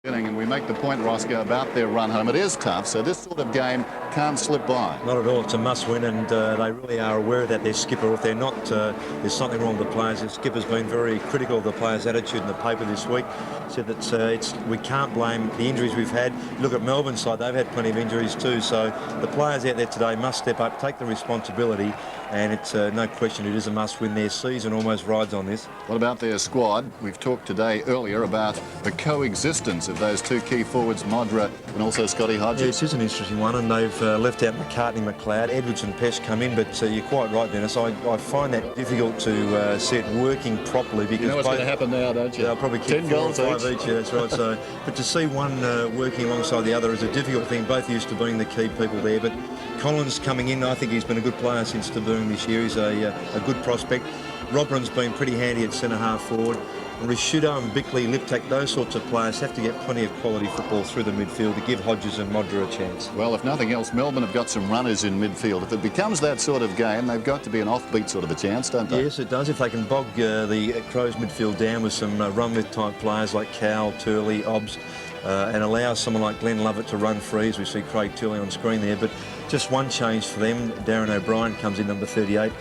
And we make the point, Roscoe, about their run home. It is tough, so this sort of game can't slip by. Not at all. It's a must-win, and they really are aware of that. Their skipper, if they're not, there's something wrong with the players. The skipper's been very critical of the players' attitude in the paper this week. Said that we can't blame the injuries we've had. Look at Melbourne's side; they've had plenty of injuries too. So the players out there today must step up, take the responsibility, and it's no question it is a must-win. Their season almost rides on this. What about their squad? We've talked today earlier about the coexistence of those two key forwards, Modra and also Scotty Hodges. Yeah, this is an interesting one, and they've left out McCartney, McLeod, Edwards and Pesh come in, but you're quite right, Dennis. I find that difficult to see it working properly, because you know what's going to happen now, don't you? They'll probably kick 10 goals 4 or 5 each. Yeah, that's right. So, but to see one working alongside the other is a difficult thing. Both used to being the key people there, but Collins coming in, I think he's been a good player since debuting this year. He's a good prospect. Robin's been pretty handy at centre-half forward. Rishudo and Bickley, Liptak, those sorts of players have to get plenty of quality football through the midfield to give Hodges and Modra a chance. Well, if nothing else, Melbourne have got some runners in midfield. If it becomes that sort of game, they've got to be an offbeat sort of a chance, don't they? Yes, it does. If they can bog the Crows midfield down with some run-with type players like Cowell, Turley, Obbs, and allow someone like Glenn Lovett to run free, as we see Craig Turley on screen there. But just one change for them. Darren O'Brien comes in, number 38.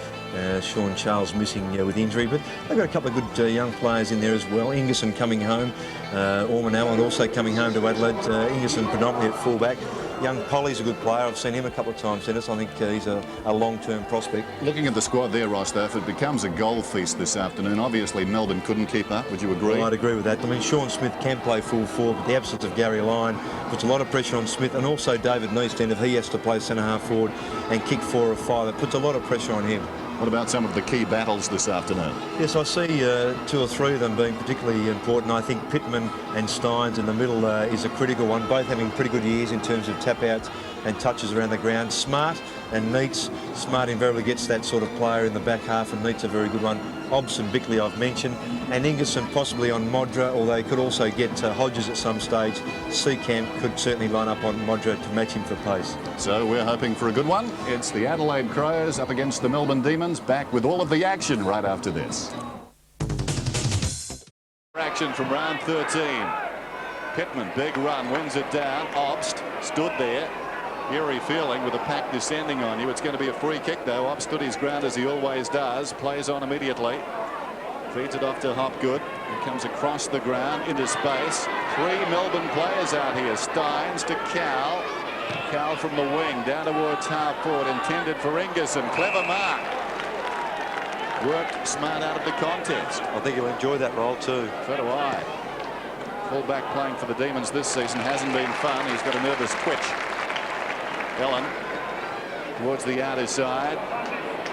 Sean Charles missing with injury, but they've got a couple of good young players in there as well. Ingerson coming home, Orman Allen also coming home to Adelaide. Ingerson predominantly at fullback. Young Polly's a good player. I've seen him a couple of times, Dennis. I think he's a long-term prospect. Looking at the squad there, Ross, though, if it becomes a goal feast this afternoon, obviously Melbourne couldn't keep up. Would you agree? Well, I'd agree with that. I mean, Sean Smith can play full forward, but the absence of Gary Lyon puts a lot of pressure on Smith, and also David Neitz, if he has to play centre-half forward and kick 4 or 5, it puts a lot of pressure on him. What about some of the key battles this afternoon? Yes, I see 2 or 3 of them being particularly important. I think Pittman and Stynes in the middle is a critical one, both having pretty good years in terms of tap-outs and touches around the ground. Smart and Neitz. Smart invariably gets that sort of player in the back half, and Neitz a very good one. Obbs and Bickley I've mentioned, and Ingerson possibly on Modra, although he could also get Hodges at some stage. Seacamp could certainly line up on Modra to match him for pace. So we're hoping for a good one. It's the Adelaide Crows up against the Melbourne Demons, back with all of the action right after this. Action from round 13. Pittman, big run, wins it down. Obst stood there. Eerie feeling with a pack descending on you. It's going to be a free kick though. Obst stood his ground as he always does. Plays on immediately. Feeds it off to Hopgood. He comes across the ground into space. 3 Melbourne players out here. Stynes to Cowell. Cowell from the wing down towards half forward, intended for Ingerson. Clever mark. Worked smart out of the contest. I think he'll enjoy that role too. So do I. Fullback playing for the Demons this season hasn't been fun. He's got a nervous twitch. Ellen towards the outer side.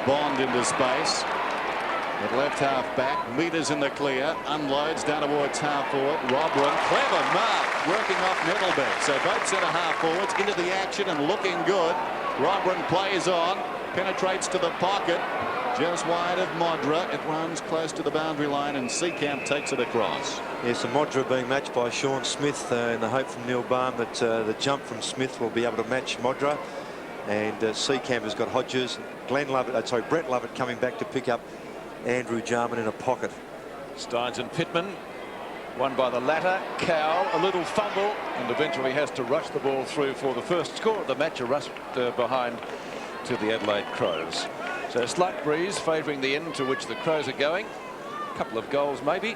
Bond into space. At left half back, meters in the clear, unloads down towards half forward. Robran, clever mark, working off Nettlebeck. So both centre half forwards into the action and looking good. Robran plays on, penetrates to the pocket, just wide of Modra. It runs close to the boundary line, and Seacamp takes it across. Yes, and Modra being matched by Sean Smith, in the hope from Neil Barn that the jump from Smith will be able to match Modra. And Seacamp has got Hodges, Brett Lovett coming back to pick up Andrew Jarman in a pocket. Stynes and Pittman, won by the latter. Cowell, a little fumble, and eventually has to rush the ball through for the first score of the match. A rush behind to the Adelaide Crows. So a slight breeze favouring the end to which the Crows are going. A couple of goals maybe.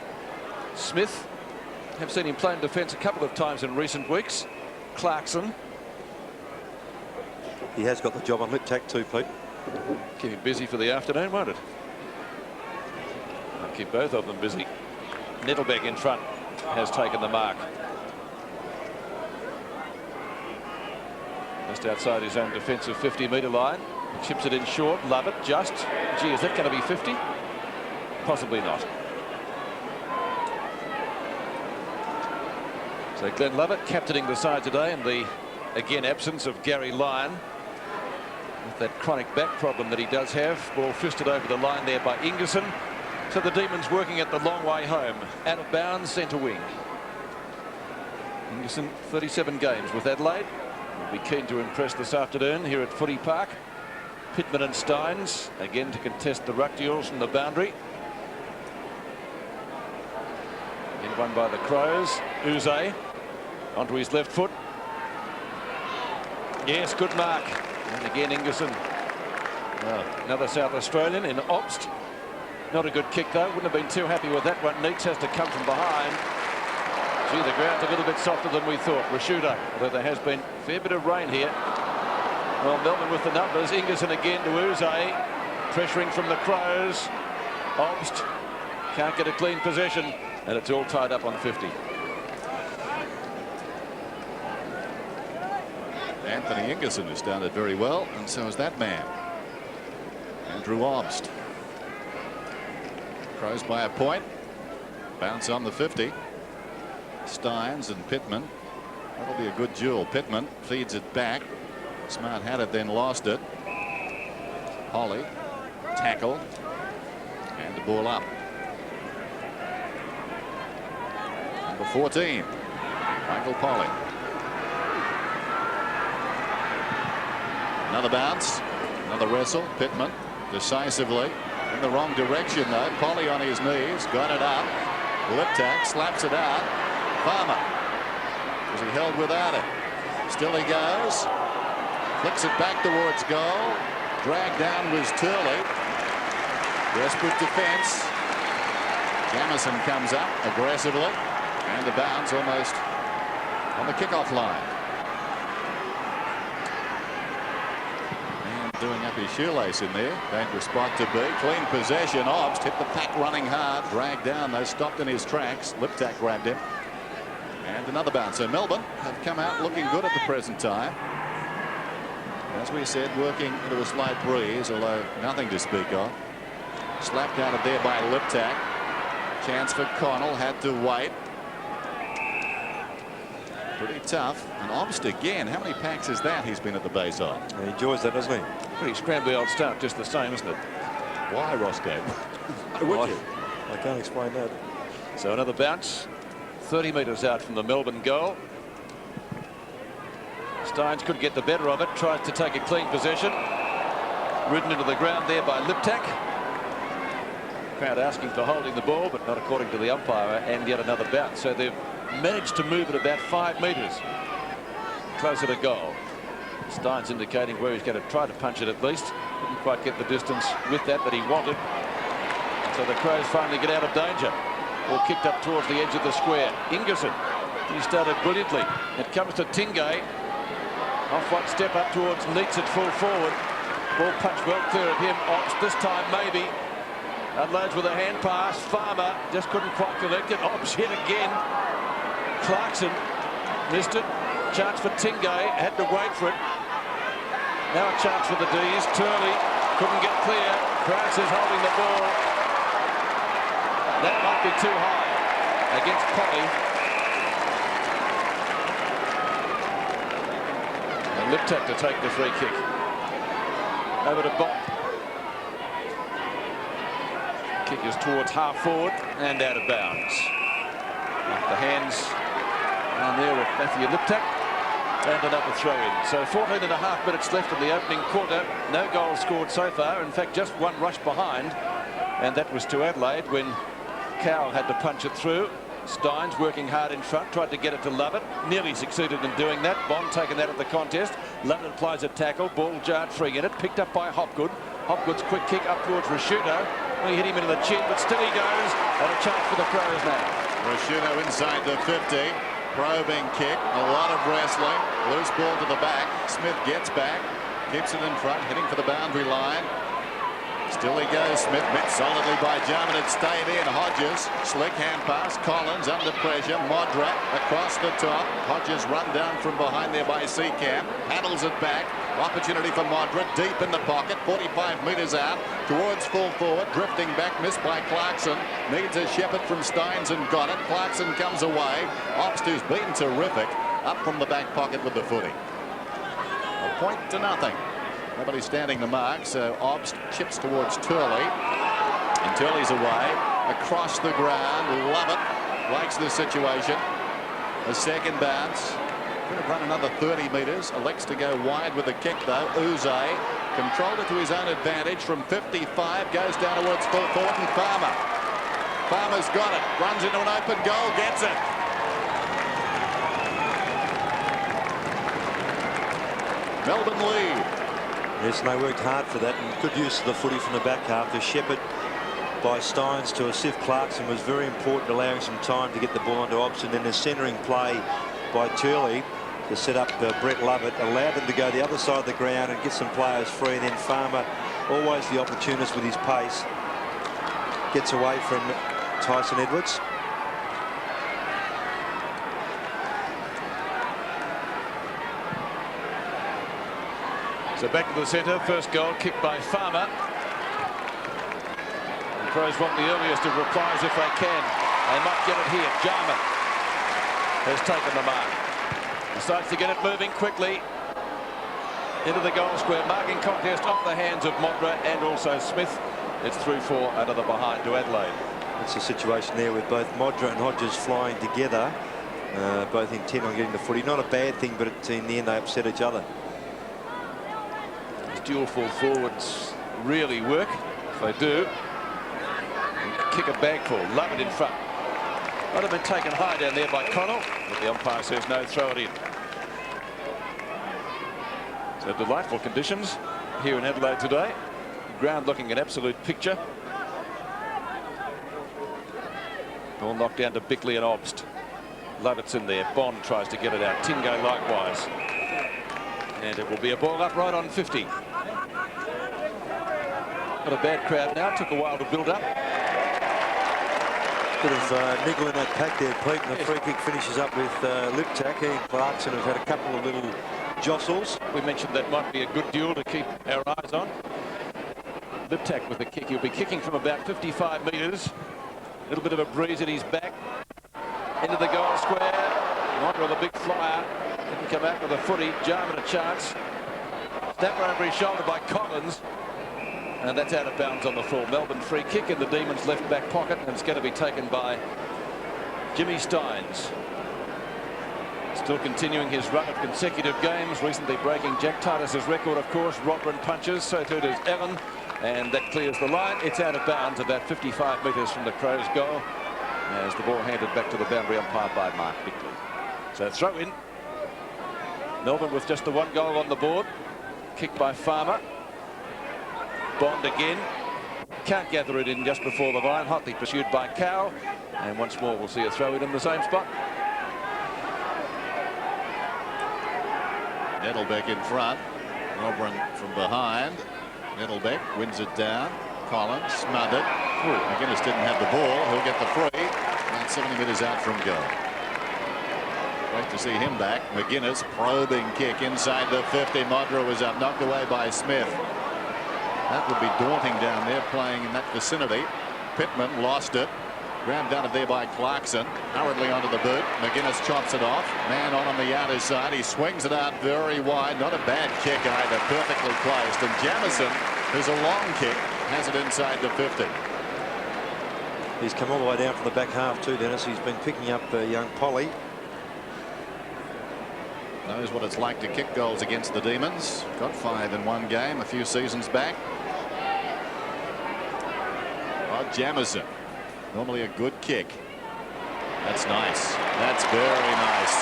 Smith, have seen him play in defence a couple of times in recent weeks. Clarkson. He has got the job on Liptak too, Pete. Keep him busy for the afternoon, won't it? Keep both of them busy. Nettlebeck in front has taken the mark. Just outside his own defensive 50-metre line. Chips it in short. Lovett just. Gee, is that going to be 50? Possibly not. So Glenn Lovett captaining the side today, and the again absence of Gary Lyon with that chronic back problem that he does have. Ball fisted over the line there by Ingerson. So the Demons working at the long way home. Out of bounds, centre wing. Ingerson, 37 games with Adelaide. Will be keen to impress this afternoon here at Footy Park. Pittman and Stynes again to contest the ruck duels from the boundary. Again won by the Crows. Uze Onto his left foot. Yes, good mark. And again, Ingerson. Another South Australian in Obst. Not a good kick, though. Wouldn't have been too happy with that one. Neitz has to come from behind. Gee, the ground's a little bit softer than we thought. Rashuda, although there has been a fair bit of rain here. Well, Melbourne with the numbers. Ingerson again to Uze. Pressuring from the Crows. Obst can't get a clean possession. And it's all tied up on 50. Anthony Ingerson has done it very well, and so has that man, Andrew Obst. Crows by a point. Bounce on the 50. Stynes and Pittman. That'll be a good duel. Pittman feeds it back. Smart had it, then lost it. Holly tackle and the ball up. Number 14, Michael Polly. Another bounce, another wrestle. Pittman decisively in the wrong direction, though. Polly on his knees, got it up. Liptak slaps it out. Farmer, was he held without it? Still he goes. Flicks it back towards goal. Dragged down was Turley. Desperate defence. Jamison comes up aggressively. And the bounce almost on the kickoff line. And doing up his shoelace in there. Dangerous spot to be. Clean possession. Obst hit the pack running hard. Dragged down. They stopped in his tracks. Liptak grabbed him. And another bounce. So Melbourne have come out looking good at the present time. As we said, working into a slight breeze, although nothing to speak of. Slapped out of there by Liptak. Chance for Connell. Had to wait. Pretty tough. And Obst again. How many packs is that he's been at the base of? He enjoys that, doesn't he? Pretty scrambly old start, just the same, isn't it? Why, Roscoe? Would you? I can't explain that. So another bounce. 30 metres out from the Melbourne goal. Stynes could get the better of it. Tries to take a clean possession. Ridden into the ground there by Liptak. Crowd asking for holding the ball, but not according to the umpire. And yet another bounce. So they've managed to move it about 5 metres closer to goal. Stynes indicating where he's going to try to punch it at least. Couldn't quite get the distance with that he wanted. So the Crows finally get out of danger. Ball kicked up towards the edge of the square. Ingerson, he started brilliantly. It comes to Tingay. Off one step up towards Neitz at full forward. Ball punched well clear of him. Obst this time maybe. Adelaide's with a hand pass. Farmer just couldn't quite collect it. Obst hit again. Clarkson missed it. Chance for Tingay. Had to wait for it. Now a chance for the D's. Turley couldn't get clear. Krause is holding the ball. That might be too high against Polly. And Liptak to take the free kick. Over to Bond. Kick is towards half forward and out of bounds. Off the hands down there of Matthew Liptak. And another throw in. So 14.5 minutes left in the opening quarter. No goals scored so far. In fact, just one rush behind. And that was to Adelaide when Cowell had to punch it through. Stynes working hard in front, tried to get it to Lovett, nearly succeeded in doing that. Bond taken that at the contest. Lovett applies a tackle, ball jarred free in it, picked up by Hopgood. Hopgood's quick kick up towards Rashuda. He hit him into the chin, but still he goes. And a chance for the Crows now. Rashuda inside the 50. Probing kick, a lot of wrestling. Loose ball to the back. Smith gets back, keeps it in front, heading for the boundary line. Still he goes. Smith met solidly by Jarman. It stayed in. Hodges. Slick hand pass. Collins under pressure. Modra across the top. Hodges run down from behind there by Seacamp. Paddles it back. Opportunity for Modra. Deep in the pocket. 45 metres out. Towards full forward. Drifting back. Missed by Clarkson. Needs a shepherd from Stynes and got it. Clarkson comes away. Obst, who's been terrific. Up from the back pocket with the footy. A point to nothing. Nobody standing the mark, so Obst chips towards Turley. And Turley's away. Across the ground. Lovett likes the situation. A second bounce. Could have run another 30 metres. Elects to go wide with the kick, though. Uze controlled it to his own advantage from 55. Goes down towards full forward, and Farmer. Farmer's got it. Runs into an open goal. Gets it. Melbourne lead. Yes, and they worked hard for that, and good use of the footy from the back half. The shepherd by Stynes to assist Clarkson was very important, allowing some time to get the ball onto Obst, and then the centering play by Turley to set up Brett Lovett allowed them to go the other side of the ground and get some players free, and then Farmer, always the opportunist with his pace, gets away from Tyson Edwards. So back to the centre, first goal kicked by Farmer. The Crows want the earliest of replies if they can. They might get it here. Jarman has taken the mark. Decides to get it moving quickly into the goal square. Marking contest off the hands of Modra and also Smith. It's through for another behind to Adelaide. It's a situation there with both Modra and Hodges flying together, both intent on getting the footy. Not a bad thing, but in the end they upset each other. These dual full forwards really work. If they do, kick a bagful. Love it in front. Might have been taken high down there by Connell, but the umpire says no, throw it in. So delightful conditions here in Adelaide today. Ground looking an absolute picture. Ball knocked down to Bickley and Obst. Lovett's in there. Bond tries to get it out. Tingay likewise. And it will be a ball up right on 50. Not a bad crowd now. Took a while to build up. Bit of niggle in that pack there, Pete, and the free kick finishes up with Liptak. He and Clarkson have had a couple of little jostles. We mentioned that might be a good duel to keep our eyes on. Liptak with the kick. He'll be kicking from about 55 metres. A little bit of a breeze at his back. Into the goal square. Modra, the big flyer. Didn't come out with a footy. Jarman a chance. Snapper over his shoulder by Collins. And that's out of bounds on the full. Melbourne free kick in the Demons' left back pocket, and it's going to be taken by Jimmy Stynes. Still continuing his run of consecutive games, recently breaking Jack Titus's record, of course. Rodman punches, so too does Ellen, and that clears the line. It's out of bounds about 55 metres from the Crows' goal, as the ball handed back to the boundary umpire by Mark Bickley. So throw in. Melbourne with just the one goal on the board. Kick by Farmer. Bond again. Can't gather it in just before the line. Hotly pursued by Cowell. And once more we'll see a throw in the same spot. Nettlebeck in front. Robran from behind. Nettlebeck wins it down. Collins smothered. McGuinness didn't have the ball. He'll get the free. About 70 metres out from goal. Great to see him back. McGuinness probing kick inside the 50. Modra was up, knocked away by Smith. That would be daunting down there, playing in that vicinity. Pittman lost it. Ground down there by Clarkson. Hurriedly onto the boot. McGuinness chops it off. Man on the outer side. He swings it out very wide. Not a bad kick either. Perfectly placed. And Jamison, who's a long kick, has it inside the 50. He's come all the way down from the back half too, Dennis. He's been picking up young Polly. Knows what it's like to kick goals against the Demons. Got 5 in one game a few seasons back. Oh, Jamison. Normally a good kick. That's nice. That's very nice.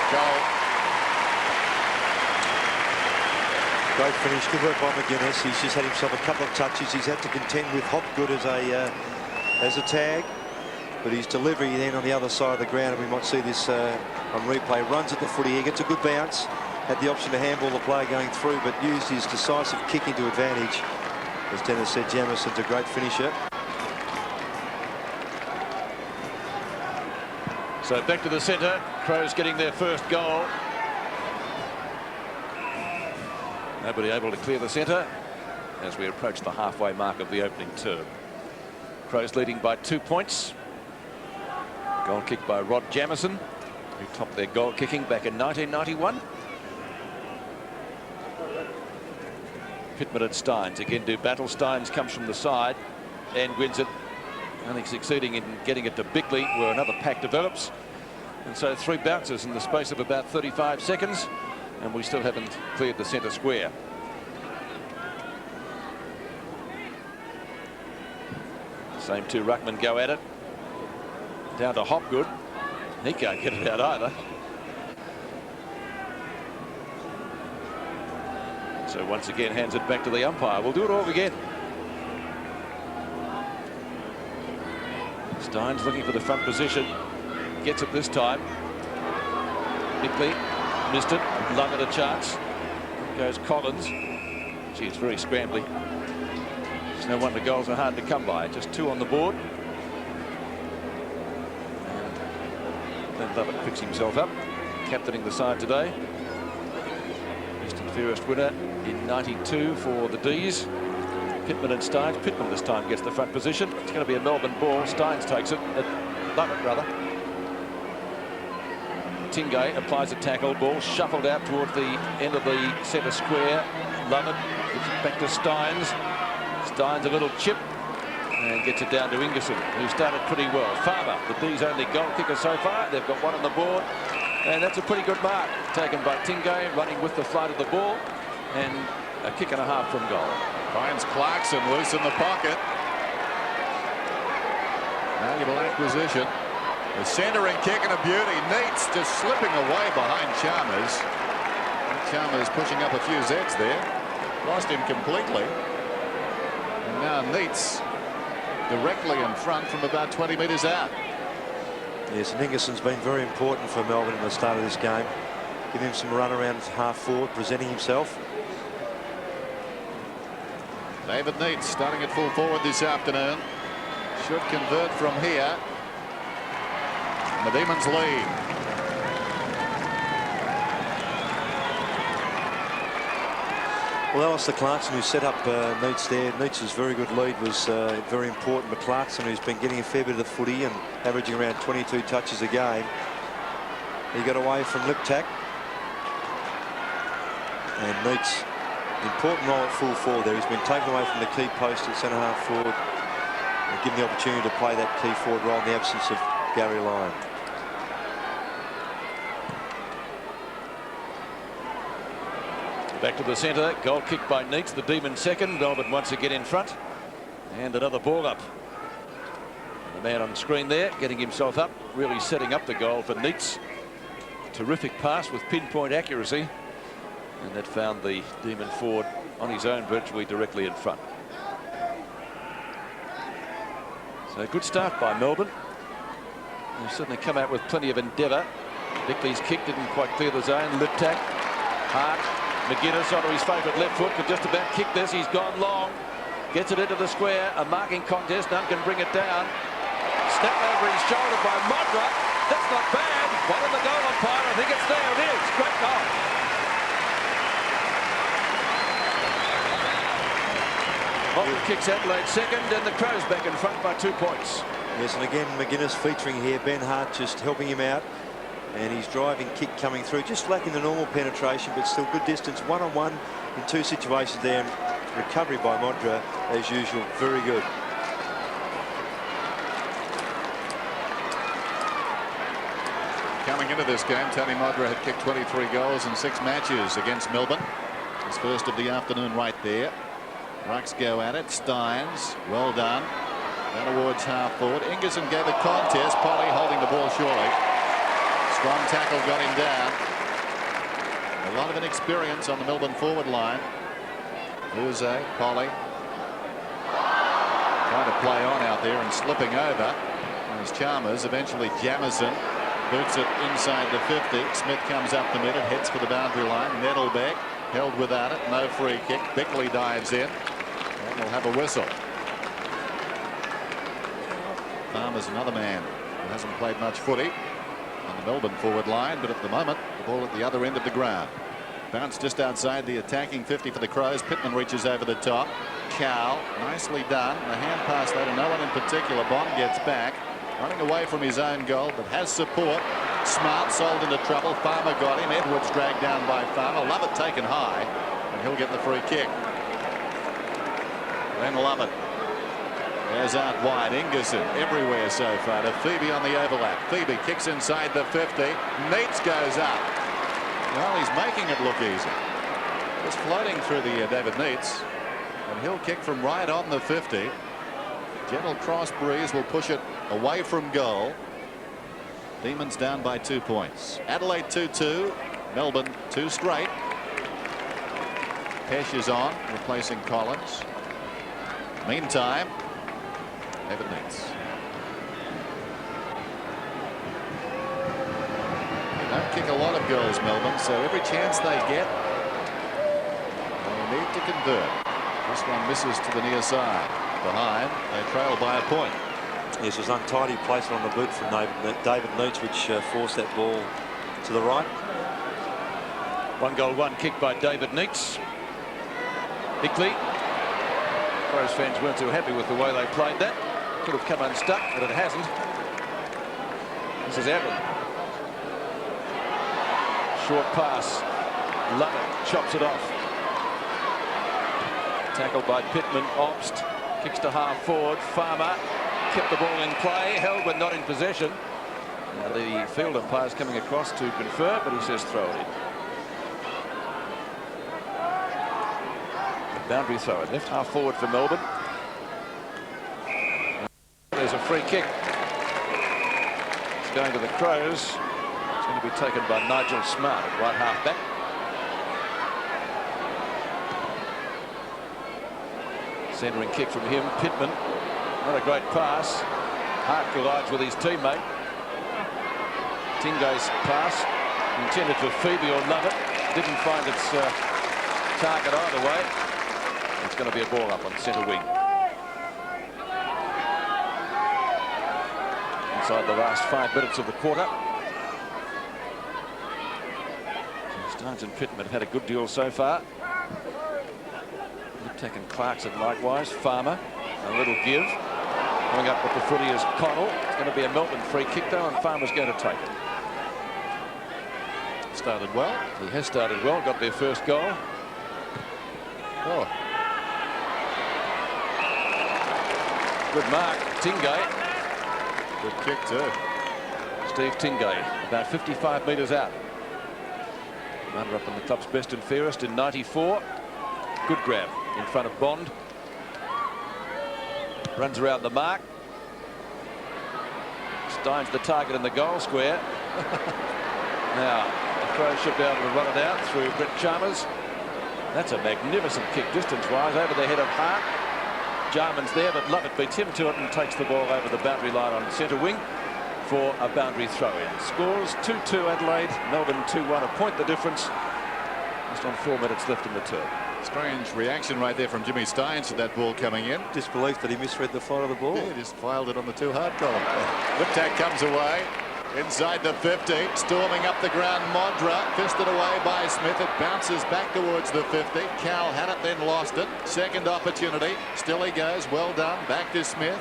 Goal. Great finish. Good work by McGuinness. He's just had himself a couple of touches. He's had to contend with Hopgood as a tag. But his delivery then on the other side of the ground, and we might see this on replay, runs at the footy. He gets a good bounce. Had the option to handball the player going through, but used his decisive kick into advantage. As Dennis said, Jamison's a great finisher. So back to the centre. Crows getting their first goal. Nobody able to clear the centre as we approach the halfway mark of the opening term. Crows leading by 2 points. Goal kick by Rod Jamison, who topped their goal kicking back in 1991. Pittman and Stynes again do battle. Stynes comes from the side and wins it, only succeeding in getting it to Bickley, where another pack develops. And so 3 bounces in the space of about 35 seconds, and we still haven't cleared the centre square. Same 2 ruckmen go at it. Down to Hopgood. He can't get it out either. So once again hands it back to the umpire. We'll do it all again. Stynes looking for the front position. Gets it this time. Bickley missed it. Lovett a chance. Goes Collins. Gee, it's very scrambly. It's no wonder goals are hard to come by. Just 2 on the board. And then Lovett picks himself up. Captaining the side today. Best and fairest winner in '92 for the D's. Pittman and Stynes. Pittman this time gets the front position. It's going to be a Melbourne ball. Stynes takes it. Lovett, rather. Tingay applies a tackle. Ball shuffled out toward the end of the centre square. Lovett gives it back to Stynes. Stynes a little chip and gets it down to Ingerson, who started pretty well. Farmer, the D's only goal kicker so far. They've got 1 on the board, and that's a pretty good mark taken by Tingay, running with the flight of the ball, and a kick and a half from goal. Finds Clarkson loose in the pocket. Valuable acquisition. The centering kick and a beauty. Neitz just slipping away behind Chalmers. Chalmers pushing up a few Zs there. Lost him completely. And now Neitz directly in front from about 20 metres out. Yes, and Ingerson's been very important for Melbourne in the start of this game. Giving him some run around half forward, presenting himself. David Neitz starting at full forward this afternoon. Should convert from here. And the Demons lead. Well, Alastair Clarkson, who set up Neitz there. Neitz's very good lead was very important. But Clarkson, who's been getting a fair bit of the footy and averaging around 22 touches a game, he got away from lip tack. And Neitz, important role at full forward there. He's been taken away from the key post at centre half forward and given the opportunity to play that key forward role in the absence of Gary Lyon. Back to the centre. Goal kick by Neitz. The Demon second. Melbourne once again in front. And another ball up. The man on screen there getting himself up. Really setting up the goal for Neitz. Terrific pass with pinpoint accuracy. And that found the Demon forward on his own, virtually directly in front. So a good start by Melbourne. They've certainly come out with plenty of endeavour. Bickley's kick didn't quite clear the zone. Lip tack. Hart. McGuinness onto his favourite left foot could just about kick this. He's gone long. Gets it into the square. A marking contest. None can bring it down. Snap over his shoulder by Modra. That's not bad. One of the goal umpire. I think it's there. It is. Great goal. Modra kicks Adelaide second, and the Crows back in front by 2 points. Yes, and again McGuinness featuring here. Ben Hart just helping him out. And his driving kick coming through, just lacking the normal penetration, but still good distance. 1-on-1 in 2 situations there. And recovery by Modra, as usual, very good. Coming into this game, Tony Modra had kicked 23 goals in 6 matches against Melbourne. His first of the afternoon right there. Rucks go at it. Stynes, well done. Down towards half forward. Ingerson gave a contest. Polly holding the ball surely. Strong tackle got him down. A lot of inexperience on the Melbourne forward line. Uze, Polly trying to play on out there and slipping over. There's Chalmers. Eventually Jamison boots it inside the 50. Smith comes up the middle, heads for the boundary line. Nettlebeck held without it. No free kick. Bickley dives in. And we'll have a whistle. Farmer's another man who hasn't played much footy on the Melbourne forward line, but at the moment the ball at the other end of the ground. Bounce just outside the attacking 50 for the Crows. Pittman reaches over the top. Cow, nicely done. The hand pass there to no one in particular. Bond gets back, running away from his own goal, but has support. Smart sold into trouble. Farmer got him. Edwards dragged down by Farmer. Lovett taken high, and he'll get the free kick. Then Lovett. There's out wide. Ingerson everywhere so far to Febey on the overlap. Febey kicks inside the 50. Neitz goes up. Well, he's making it look easy. Just floating through the David Neitz. And he'll kick from right on the 50. Gentle cross breeze will push it away from goal. Demons down by 2 points. Adelaide 2-2. Melbourne 2 straight. Pesh is on, replacing Collins. Meantime, David Neitz. They don't kick a lot of goals, Melbourne, so every chance they get, they need to convert. This one misses to the near side. Behind, they trail by a point. Yes, it was untidy placement on the boot from David Neitz, which forced that ball to the right. 1 goal, 1 kick by David Neitz. Hickley. Crows fans weren't too happy with the way they played that. Could have come unstuck, but it hasn't. This is Adelaide. Short pass. Lovett chops it off. Tackled by Pittman. Obst kicks to half forward. Farmer kept the ball in play, held but not in possession. Now the field umpire's coming across to confer, but he says throw it in. Boundary throw it, left half forward for Melbourne. There's a free kick. It's going to the Crows. It's going to be taken by Nigel Smart at right half back. Centering kick from him. Pittman. Not a great pass. Hart collides with his teammate. Tingay's pass intended for Febey or Lovett. Didn't find its target either way. It's going to be a ball up on centre wing. Inside the last 5 minutes of the quarter. Stynes and Pittman have had a good deal so far. Liptak and Clarkson likewise. Farmer, a little give. Coming up with the footy is Connell. It's going to be a Melbourne free kick though, and Farmer's going to take it. Started well. He has started well, got their first goal. Oh. Good mark, Tingay. Good kick too. Steve Tingay, about 55 metres out. Runner up on the club's best and fairest in '94. Good grab in front of Bond. Runs around the mark. Stynes the target in the goal square. Now, the Crows should be able to run it out through Brett Chalmers. That's a magnificent kick distance-wise over the head of Hart. Jarman's there, but Lovett beats him to it and takes the ball over the boundary line on centre wing for a boundary throw-in. Scores 2-2 Adelaide, Melbourne 2-1. A point the difference. Just on 4 minutes left in the term. Strange reaction right there from Jimmy Stynes to that ball coming in. Disbelief that he misread the flight of the ball. Yeah, he just filed it on the too hard column. Liptak comes away. Inside the 50, storming up the ground, Modra, fisted away by Smith. It bounces back towards the 50. Cal had it, then lost it. Second opportunity. Still he goes. Well done. Back to Smith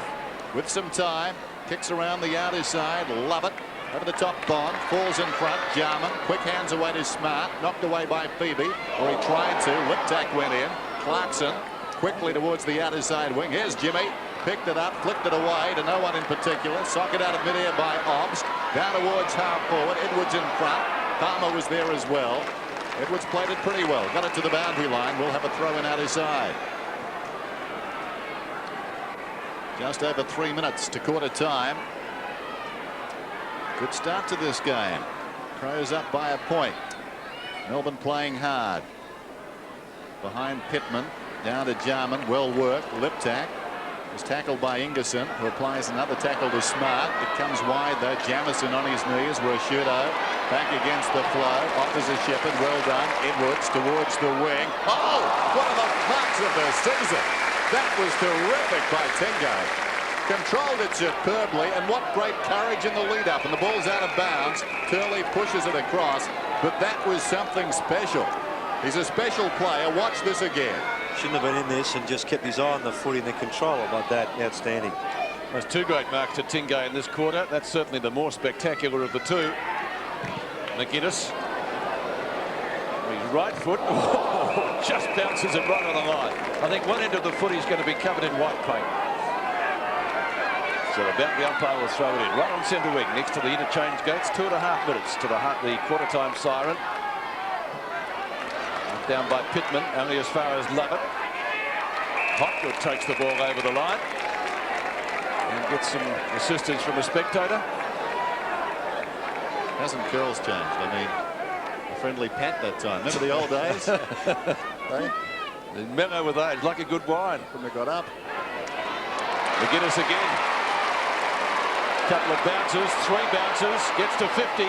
with some time. Kicks around the outer side. Love it. Over the top, Bond. Falls in front. Jarman. Quick hands away to Smart. Knocked away by Febey. Or he tried to. Liptak went in. Clarkson quickly towards the outer side wing. Here's Jimmy. Picked it up, flicked it away to no one in particular. Socket out of midair by Obst. Down towards half forward. Edwards in front. Palmer was there as well. Edwards played it pretty well. Got it to the boundary line. We'll have a throw in outer side. Just over 3 minutes to quarter time. Good start to this game. Crows up by a point. Melbourne playing hard. Behind Pittman. Down to Jarman. Well worked. Liptak. Was tackled by Ingerson, who applies another tackle to Smart. It comes wide though. Jamison on his knees. Rashudo back against the flow. Offers a Shepherd. Well done. Edwards towards the wing. Oh, one of the marks of the season. That was terrific by Tingay. Controlled it superbly, and what great courage in the lead-up. And the ball's out of bounds. Turley pushes it across, but that was something special. He's a special player. Watch this again. Shouldn't have been in this and just kept his eye on the footy and the control like that. Outstanding. There's 2 great marks to Tingay in this quarter. That's certainly the more spectacular of the 2. McGuinness. His right foot just bounces it right on the line. I think one end of the footy is going to be covered in white paint. So the boundary umpire will throw it in. Right on centre wing next to the interchange gates. 2.5 minutes to the quarter time siren. Down by Pittman, only as far as Lovett. Hopgood takes the ball over the line and gets some assistance from a spectator. Hasn't curls changed? I mean, a friendly pat that time. Remember the old days? Hey? Mellow with age, like a good wine. When they got up. McGuinness again. Couple of bounces, 3 bounces, gets to 50.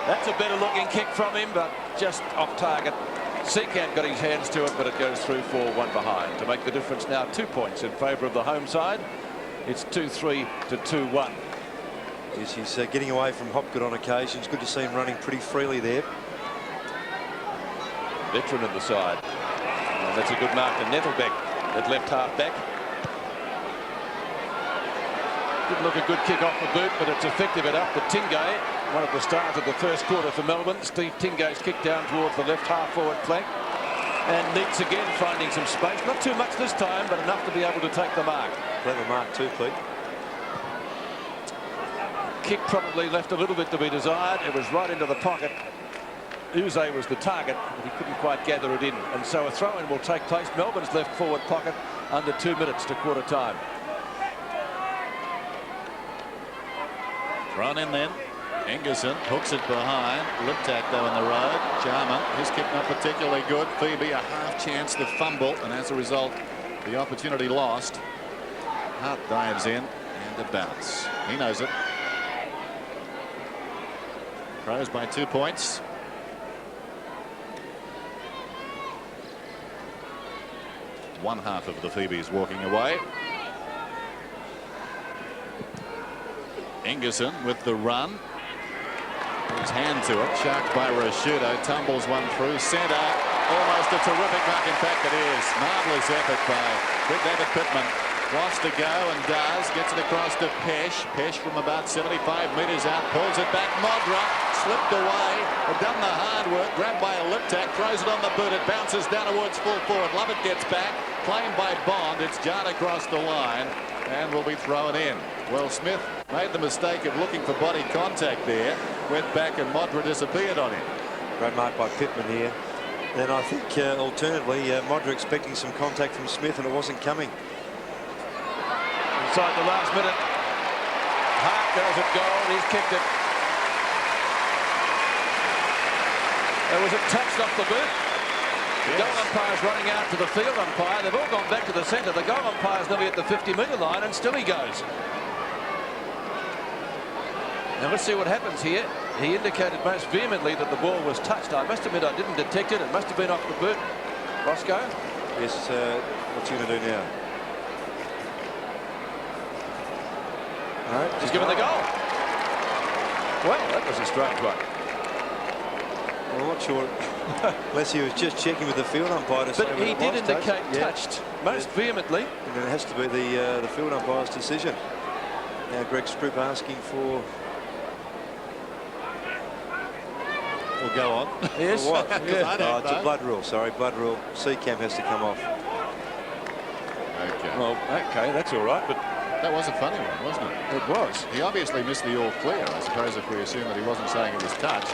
That's a better looking kick from him, but just off target. Seacamp got his hands to it, but it goes through for 1 behind to make the difference now 2 points in favour of the home side. It's 2-3 to 2-1. Yes, he's getting away from Hopgood on occasions. Good to see him running pretty freely there. Veteran in the side. And that's a good mark to Nettlebeck at left half back. Didn't look a good kick off the boot, but it's effective enough. But Tingay, one of the stars of the first quarter for Melbourne. Steve Tingay's kick down towards the left half forward flank. And Neitz again finding some space. Not too much this time, but enough to be able to take the mark. Clever mark too, Pete. Kick probably left a little bit to be desired. It was right into the pocket. Uze was the target, but he couldn't quite gather it in. And so a throw-in will take place. Melbourne's left forward pocket under 2 minutes to quarter time. Thrown in then. Ingerson hooks it behind. Lip tack though in the road. Jarman, his kick not particularly good. Febey a half chance to fumble, and as a result the opportunity lost. Hart dives in and a bounce. He knows it. Crows by 2 points. One half of the Phoebes walking away. Ingerson with the run. His hand to it. Sharked by Rashudo. Tumbles one through centre. Almost a terrific mark. In fact, it is. Marvellous effort by David Pittman. Wants to go and does. Gets it across to Pesh. Pesh from about 75 metres out. Pulls it back. Modra slipped away. Had done the hard work. Grabbed by a lip tack. Throws it on the boot. It bounces down towards full forward. Lovett gets back. Claimed by Bond. It's jarred across the line and will be thrown in. Well, Smith made the mistake of looking for body contact there. Went back and Modra disappeared on him. Great mark by Pittman here. And I think alternatively Modra expecting some contact from Smith and it wasn't coming. Inside the last minute. Hart goes at goal. He's kicked it. Was it touched off the boot? The goal umpire's running out to the field umpire. They've all gone back to the centre. The goal umpire's nearly at the 50-metre line, and still he goes. Now let's see what happens here. He indicated most vehemently that the ball was touched. I must admit I didn't detect it. It must have been off the boot. Roscoe? Yes, what's he going to do now? No, he's given the goal. Well, that was a strange one. I'm not sure. Unless he was just checking with the field umpire to say but he did indicate touched most vehemently. And then it has to be the field umpire's decision. Now Greg Stroop asking for. We'll go on. Yes. For what? Yeah. Oh, it's a blood rule. Sorry, blood rule. Seacamp has to come off. Okay. Well, okay, that's all right, but that was a funny one, wasn't it? it was. He obviously missed the all clear, I suppose, if we assume that he wasn't saying it was touched.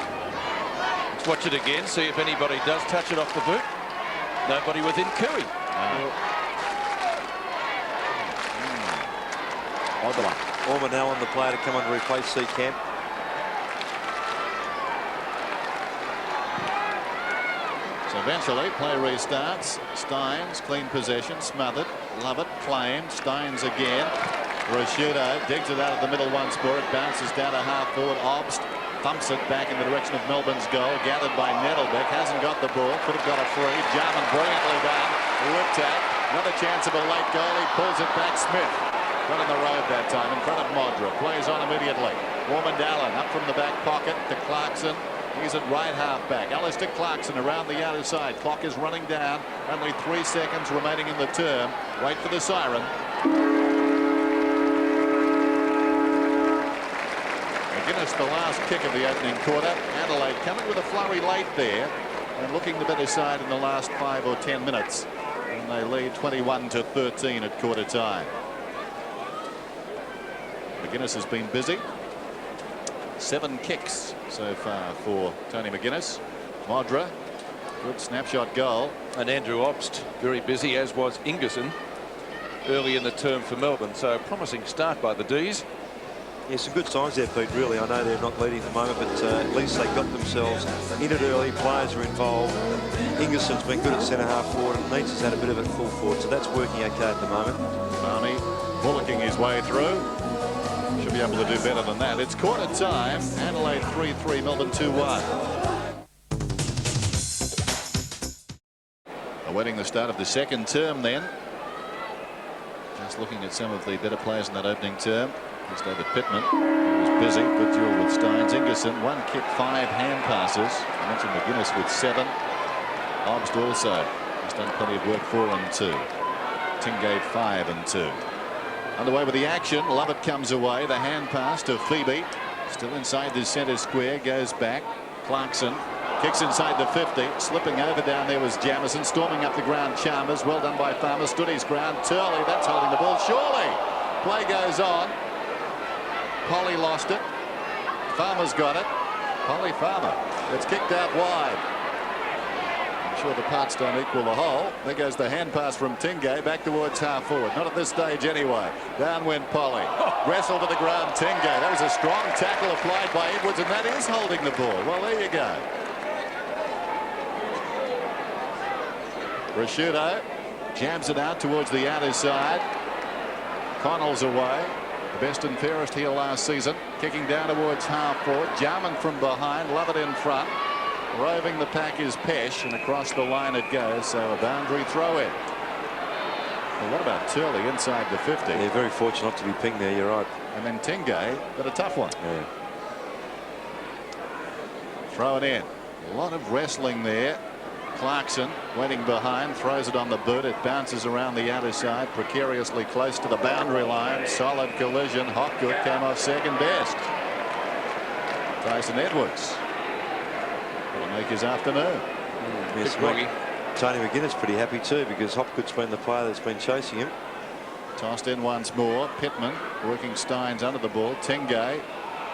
Let's watch it again, see if anybody does touch it off the boot. Nobody within Cooey. Ormer now on the player to come on to replace Seacamp. So eventually play restarts. Stynes clean possession, smothered. Lovett claimed. Stynes again. Rashudo digs it out of the middle once more. It bounces down to half forward. Obst thumps it back in the direction of Melbourne's goal. Gathered by Nettlebeck. Hasn't got the ball. Could have got a free. Jarman brilliantly done. Whip tap. Another chance of a late goal. He pulls it back. Smith got on the road that time in front of Modra. Plays on immediately. Allen up from the back pocket to Clarkson. He's at right half back. Alastair Clarkson around the outer side. Clock is running down. Only 3 seconds remaining in the term. Wait for the siren. McGuinness, the last kick of the opening quarter. Adelaide coming with a flurry late there and looking the better side in the last 5 or 10 minutes. And they lead 21-13 at quarter time. McGuinness has been busy. 7 kicks so far for Tony McGuinness. Modra, good snapshot goal. And Andrew Obst very busy, as was Ingerson early in the term for Melbourne. So a promising start by the D's. Yeah, some good signs there, Pete, really. I know they're not leading at the moment, but at least they got themselves in it early. Players are involved. Ingerson's been good at centre-half forward, and Neitz has had a bit of it full forward, so that's working okay at the moment. Barney bullocking his way through. Should be able to do better than that. It's quarter time. Adelaide 3-3, Melbourne 2-1. Awaiting the start of the second term then. Just looking at some of the better players in that opening term. Here's David Pittman. He was busy. Good duel with Stynes. Ingerson, 1 kick, 5 hand passes. I mentioned McGuinness with 7. Obst also. He's done plenty of work, 4 and 2. Tingay 5 and 2. Underway with the action. Lovett comes away. The hand pass to Febey. Still inside the centre square. Goes back. Clarkson kicks inside the 50. Slipping over down there was Jamison. Storming up the ground, Chalmers. Well done by Farmer. Stood his ground. Turley. That's holding the ball. Surely. Play goes on. Polly lost it. Farmer's got it. Polly Farmer. It's kicked out wide. I'm sure the parts don't equal the whole. There goes the hand pass from Tingay back towards half forward. Not at this stage anyway. Down went Polly. Wrestle to the ground, Tingay. That was a strong tackle applied by Edwards, and that is holding the ball. Well, there you go. Rashudo jams it out towards the outer side. Connell's away. The best and fairest here last season. Kicking down towards half forward. Jarman from behind. Lovett in front. Roving the pack is Pesh, and across the line it goes. So a boundary throw in. Well, what about Turley inside the 50? Yeah, very fortunate not to be pinged there. You're right. And then Tingay got a tough one. Yeah. Throw it in. A lot of wrestling there. Clarkson waiting behind, throws it on the boot. It bounces around the outer side, precariously close to the boundary line. Solid collision. Hopgood came off second best. Tyson Edwards will make his afternoon. Yes, Tony McGuinness pretty happy too, because Hopgood's been the player that's been chasing him. Tossed in once more. Pittman working Stynes under the ball. Tingay.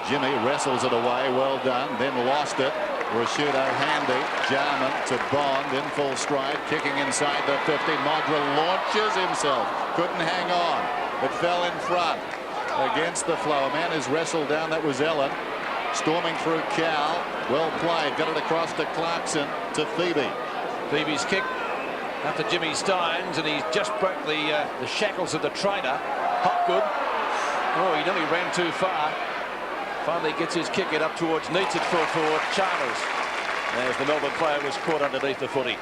Jimmy wrestles it away. Well done. Then lost it. Rashudo handy. Jarman to Bond in full stride. Kicking inside the 50. Modra launches himself. Couldn't hang on. It fell in front. Against the flow. A man is wrestled down. That was Ellen. Storming through Cal. Well played. Got it across to Clarkson to Febey. Febey's kick after Jimmy Stynes, and he's just broke the shackles of the trainer. Hopgood. Oh, he nearly ran too far. Finally gets his kick it up towards Neitz at full forward. Chalmers, as the Melbourne player was caught underneath the footy.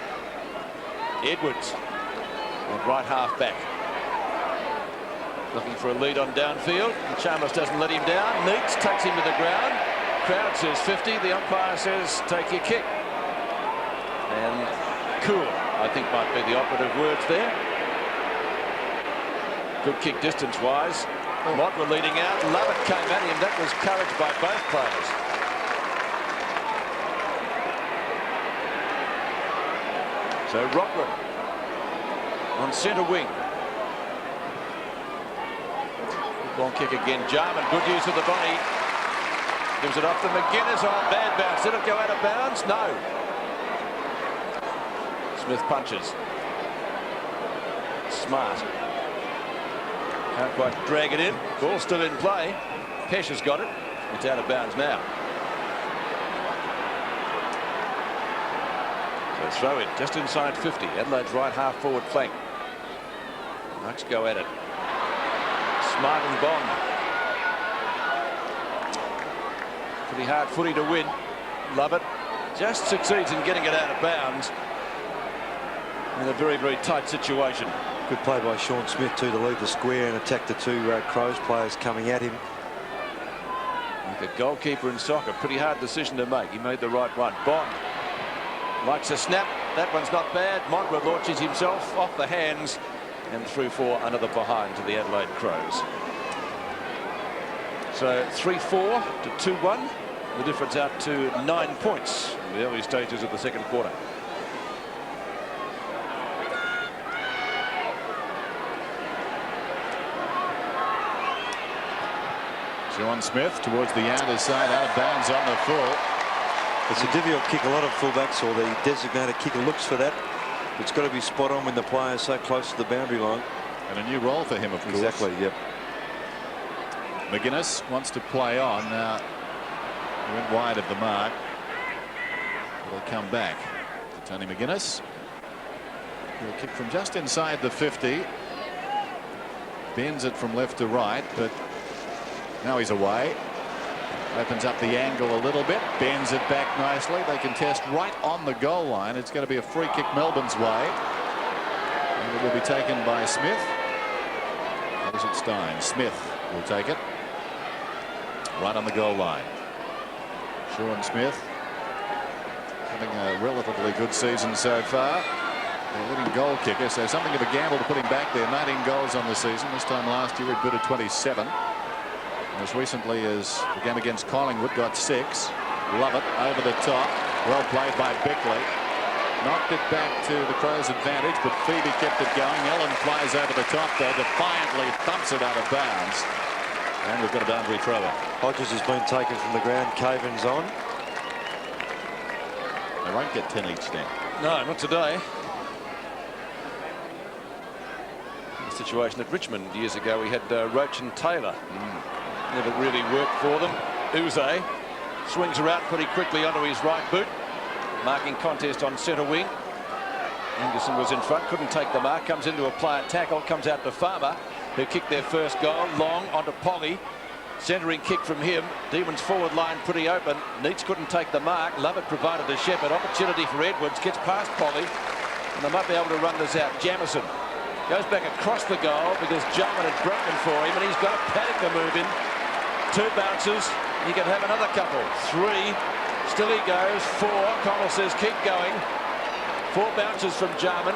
Edwards on right half back, looking for a lead on downfield. And Chalmers doesn't let him down. Neitz takes him to the ground. Crowd says 50. The umpire says take your kick. And cool, I think, might be the operative words there. Good kick distance-wise. Modra leading out. Lovett came at him. That was courage by both players. So Rockland on centre wing. Long kick again. Jarman, good use of the body. Gives it off to McGuinness. Oh, bad bounce. Did it go out of bounds? No. Smith punches. Smart. Can't quite drag it in. Ball still in play. Pesh has got it. It's out of bounds now. So throw it just inside 50. Adelaide's right half forward flank. Bucks go at it. Smart and Bond. Pretty hard footy to win. Lovett just succeeds in getting it out of bounds in a very, very tight situation. Good play by Sean Smith too, to leave the square and attack the two Crows players coming at him. The goalkeeper in soccer, pretty hard decision to make. He made the right one. Bond likes a snap. That one's not bad. Modra launches himself off the hands and through for another behind to the Adelaide Crows. So 3-4 to 2-1. The difference out to 9 points in the early stages of the second quarter. Sean Smith towards the outer side, out of bounds on the full. It's a difficult kick. A lot of fullbacks or the designated kicker looks for that. It's got to be spot on when the player's so close to the boundary line. And a new role for him, of course. Exactly, yep. McGuinness wants to play on. Now, he went wide of the mark. It'll come back to Tony McGuinness. He'll kick from just inside the 50. Bends it from left to right, but now he's away. Opens up the angle a little bit. Bends it back nicely. They contest right on the goal line. It's going to be a free kick Melbourne's way. And it will be taken by Smith. Or is it Stynes? Smith will take it. Right on the goal line. Sean Smith having a relatively good season so far. They're leading goal kicker, so something of a gamble to put him back there. 19 goals on the season. This time last year he'd bid at 27. As recently as the game against Collingwood, got 6. Lovett over the top. Well played by Bickley. Knocked it back to the Crows' advantage, but Febey kept it going. Ellen flies over the top there, defiantly thumps it out of bounds. And we've got a boundary thrower. Hodges has been taken from the ground. Caven's on. They won't get 10 each then. No, not today. The situation at Richmond years ago, we had Roach and Taylor. Never really worked for them. Uze swings her out pretty quickly onto his right boot. Marking contest on centre wing. Ingerson was in front, couldn't take the mark. Comes into a player tackle, comes out to Farmer, who kicked their first goal. Long onto Polly. Centering kick from him. Demons forward line pretty open. Neitz couldn't take the mark. Lovett provided the Shepherd. Opportunity for Edwards. Gets past Polly. And they might be able to run this out. Jamison goes back across the goal because Jarman had broken for him, and he's got a Paddock to move in. 2 bounces. He can have another couple. 3. Still he goes. 4. Connell says keep going. 4 bounces from Jarman.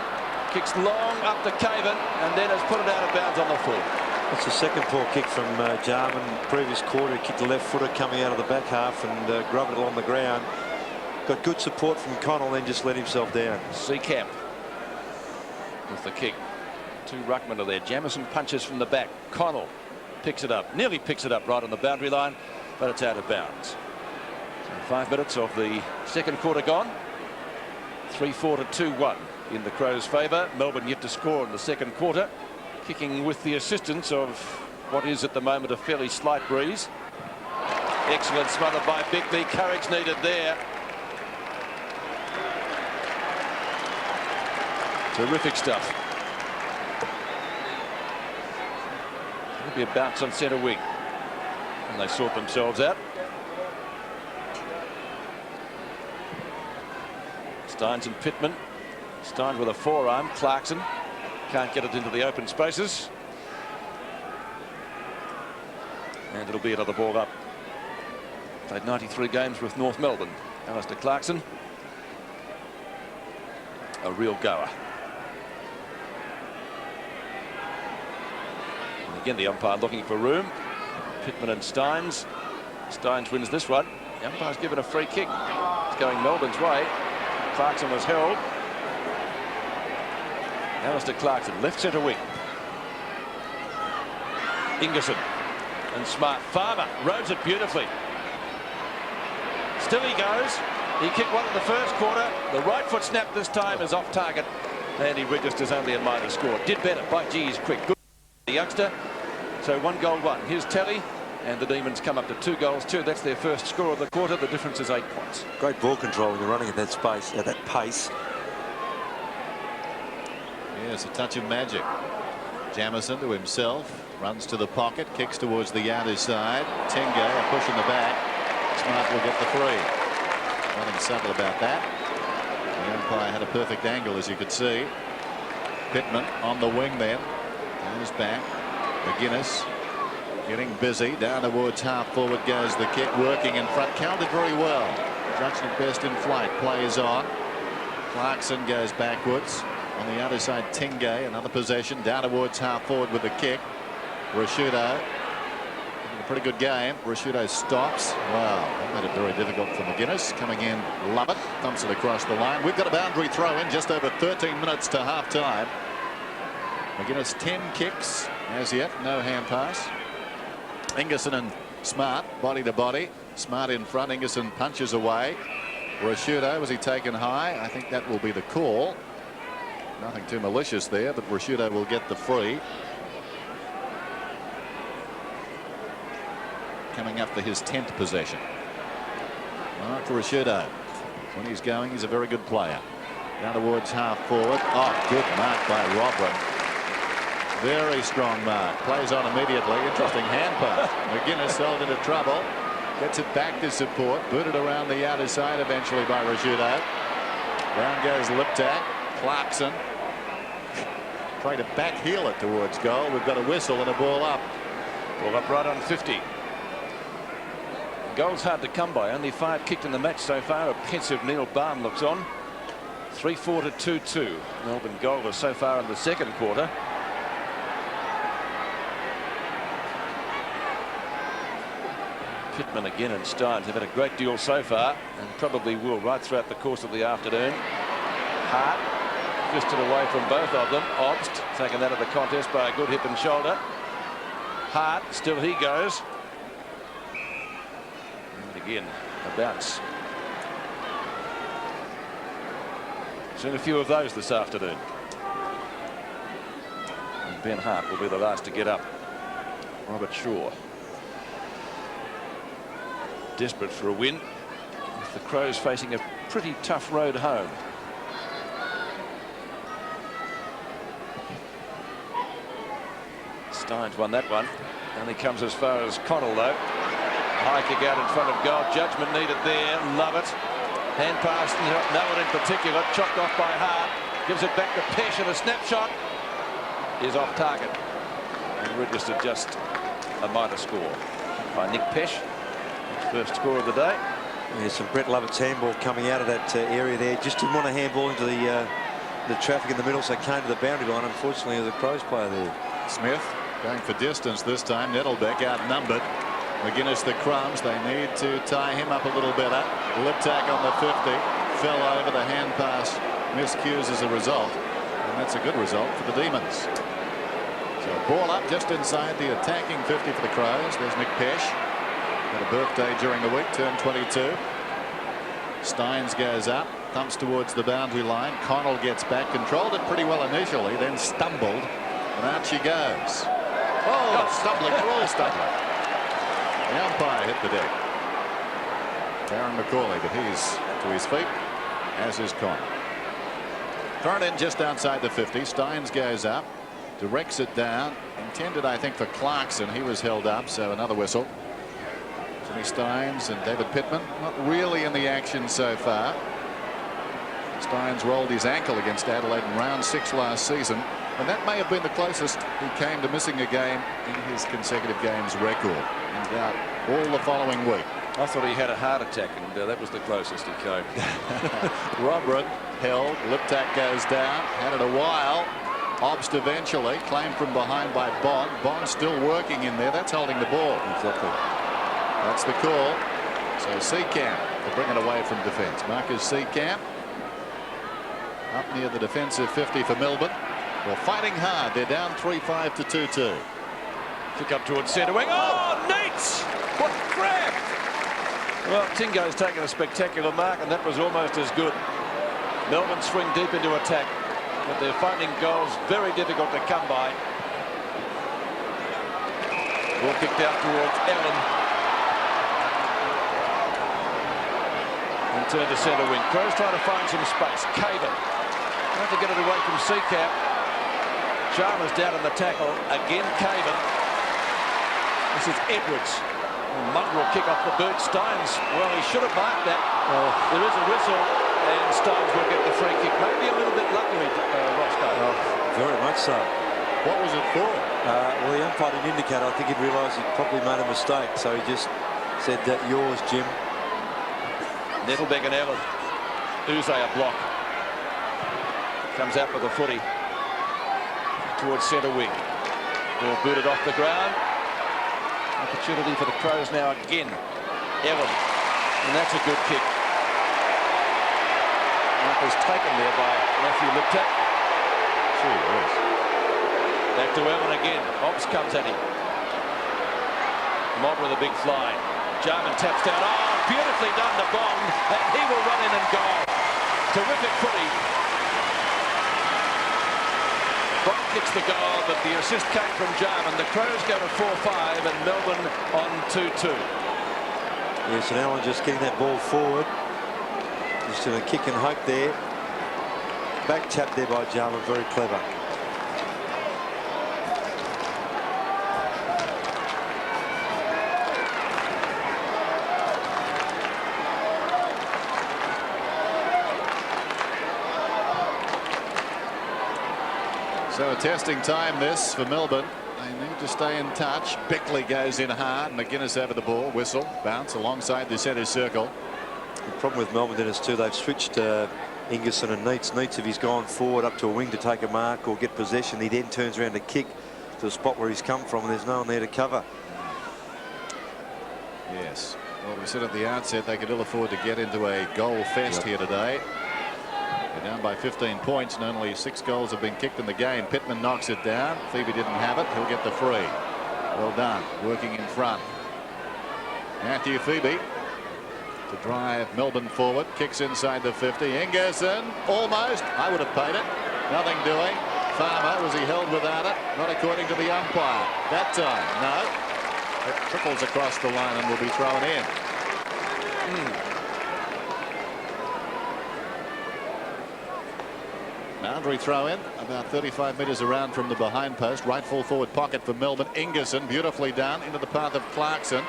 Kicks long up to Caven and then has put it out of bounds on the full. That's the second poor kick from Jarman. Previous quarter, he kicked the left footer coming out of the back half and grubbed it along the ground. Got good support from Connell, then just let himself down. Seacamp with the kick. 2 ruckmen are there. Jamison punches from the back. Connell picks it up. Nearly picks it up right on the boundary line, but it's out of bounds. So 5 minutes of the second quarter gone. 3-4 to 2-1 in the Crows' favour. Melbourne yet to score in the second quarter. Kicking with the assistance of what is at the moment a fairly slight breeze. Excellent smother by Bickley. Courage needed there. Terrific stuff. It'll be a bounce on centre wing. And they sort themselves out. Stynes and Pittman. Stynes with a forearm. Clarkson can't get it into the open spaces. And it'll be another ball up. Played 93 games with North Melbourne. Alastair Clarkson. A real goer. And again, the umpire looking for room. Pittman and Stynes. Stynes wins this one. The umpire's given a free kick. It's going Melbourne's way. Clarkson was held. Alastair Clarkson, left centre wing. Ingerson and Smart. Farmer roads it beautifully. Still he goes. He kicked one in the first quarter. The right foot snap this time is off target. And he registers only a minor score. Did better. By G, he's quick. Good the youngster. So 1 goal 1. Here's Turley. And the Demons come up to 2 goals 2. That's their first score of the quarter. The difference is 8 points. Great ball control when you're running at that space, at that pace. Yes, a touch of magic. Jamison to himself. Runs to the pocket. Kicks towards the outer side. Tingay a push in the back. Smart will get the free. Nothing subtle about that. The umpire had a perfect angle, as you could see. Pittman on the wing then. Goes back. McGuinness getting busy. Down towards half forward goes the kick. Working in front. Counted very well. Judged at best in flight. Plays on. Clarkson goes backwards. On the other side, Tingay, another possession. Down towards half forward with the kick. Rashudo. A pretty good game. Rashudo stops. Wow, that made it very difficult for McGuinness. Coming in, Lovett. Thumps it across the line. We've got a boundary throw in just over 13 minutes to half time. McGuinness 10 kicks as yet. No hand pass. Ingerson and Smart body to body. Smart in front. Ingerson punches away. Rashudo, was he taken high? I think that will be the call. Nothing too malicious there, but Rashudo will get the free. coming up for his 10th possession. Mark Rashudo. When he's going, he's a very good player. Down towards half forward. Oh, good mark by Robert. Very strong mark. Plays on immediately. Interesting hand pass. McGuinness held into trouble. Gets it back to support. Booted around the outer side eventually by Rashudo. Down goes Liptak. Clarkson. Trying to back heel it towards goal. We've got a whistle and a ball up. Ball up right on 50. Goals hard to come by. Only 5 kicked in the match so far. A pensive Neil Barn looks on. 3-4 to 2-2. Melbourne goalless so far in the second quarter. Pittman again and Stynes have had a great deal so far and probably will right throughout the course of the afternoon. Hart fisted away from both of them. Obst taken out of the contest by a good hip and shoulder. Hart, still he goes. And again, a bounce. Seen a few of those this afternoon. And Ben Hart will be the last to get up. Robert Shaw. Desperate for a win, with the Crows facing a pretty tough road home. Stynes won that one. Only comes as far as Connell though. High kick out in front of goal. Judgment needed there. Love it. Hand pass, no one in particular. Chopped off by Hart. Gives it back to Pesh, and a snapshot is off target. And registered just a minor score by Nick Pesh. First score of the day. There's some Brett Lovett's handball coming out of that area there. Just didn't want to handball into the traffic in the middle, so came to the boundary line. Unfortunately, there's a Crows player there. Smith going for distance this time. Nettlebeck outnumbered. McGuinness the crumbs. They need to tie him up a little better. Liptak on the 50. Fell over. The hand pass miscues as a result. And that's a good result for the Demons. So ball up just inside the attacking 50 for the Crows. There's Nick Pesh. Had a birthday during the week. Turned 22. Stynes goes up. Thumps towards the boundary line. Connell gets back. Controlled it pretty well initially. Then stumbled. And out she goes. Oh, stumbling. They're all stumbling. The umpire hit the deck. Darren McCauley, but he's to his feet, as is Connell. Thrown in just outside the 50. Stynes goes up, directs it down. Intended, I think, for Clarkson. He was held up, so another whistle. Jimmy Stynes and David Pittman not really in the action so far. Stynes rolled his ankle against Adelaide in round 6 last season, and that may have been the closest he came to missing a game in his consecutive games record. And out all the following week. I thought he had a heart attack, and that was the closest he came. Robert held. Liptak goes down. Had it a while. Obst eventually. Claimed from behind by Bond. Bond still working in there. That's holding the ball. Exactly. That's the call. So Seacamp to bring it away from defence. Marcus Seacamp up near the defensive 50 for Melbourne. Well, fighting hard. They're down 3-5 to 2-2. Kick up towards centre wing. Oh, Neitz! What grab! Well, Tingay's taken a spectacular mark, and that was almost as good. Melbourne swing deep into attack, but they're finding goals very difficult to come by. Ball kicked out towards Allen. And turned to centre wing. Crows trying to find some space. Caven trying to get it away from Seacamp. Chalmers down on the tackle. Again, Caven. This is Edwards. Mongrel kick off the boot. Stynes, well, he should have marked that. There is a whistle, and Stynes will get the free kick. Maybe a little bit lucky, Roscoe. Very much so. What was it for? Well, the umpire didn't indicate. I think he'd realised he'd probably made a mistake, so he just said that yours, Jim. Nettlebeck and Allen. Uze a block. Comes out with a footy towards centre wing. Ball booted off the ground. Opportunity for the Crows now again. Allen. And that's a good kick. Marker's taken there by Matthew Liptak. Gee whiz. Back to Allen again. Obst comes at him. Mob with a big fly. Jarman taps down. Oh, beautifully done to Bond. And he will run in and go. Terrific footy. Bond kicks the goal, but the assist came from Jarman. The Crows go to 4-5 and Melbourne on 2-2. Yes, and Allen just getting that ball forward. Just doing a kick and hope there. Back tap there by Jarman, very clever. So a testing time this for Melbourne. They need to stay in touch. Bickley goes in hard. McGuinness over the ball. Whistle. Bounce alongside the centre circle. The problem with Melbourne then is too, they've switched Ingerson and Neitz. Neitz, if he's gone forward up to a wing to take a mark or get possession, he then turns around to kick to the spot where he's come from, and there's no one there to cover. Yes. Well, we said at the outset they could ill afford to get into a goal fest here today. They're down by 15 points and only 6 goals have been kicked in the game. Pittman knocks it down. Febey didn't have it. He'll get the free. Well done. Working in front. Matthew Febey to drive Melbourne forward. Kicks inside the 50. Ingerson almost. I would have paid it. Nothing doing. Farmer, was he held without it? Not according to the umpire. That time, no. It trickles across the line and will be thrown in. Boundary throw in about 35 metres around from the behind post. Right full forward pocket for Melbourne. Ingerson beautifully done into the path of Clarkson.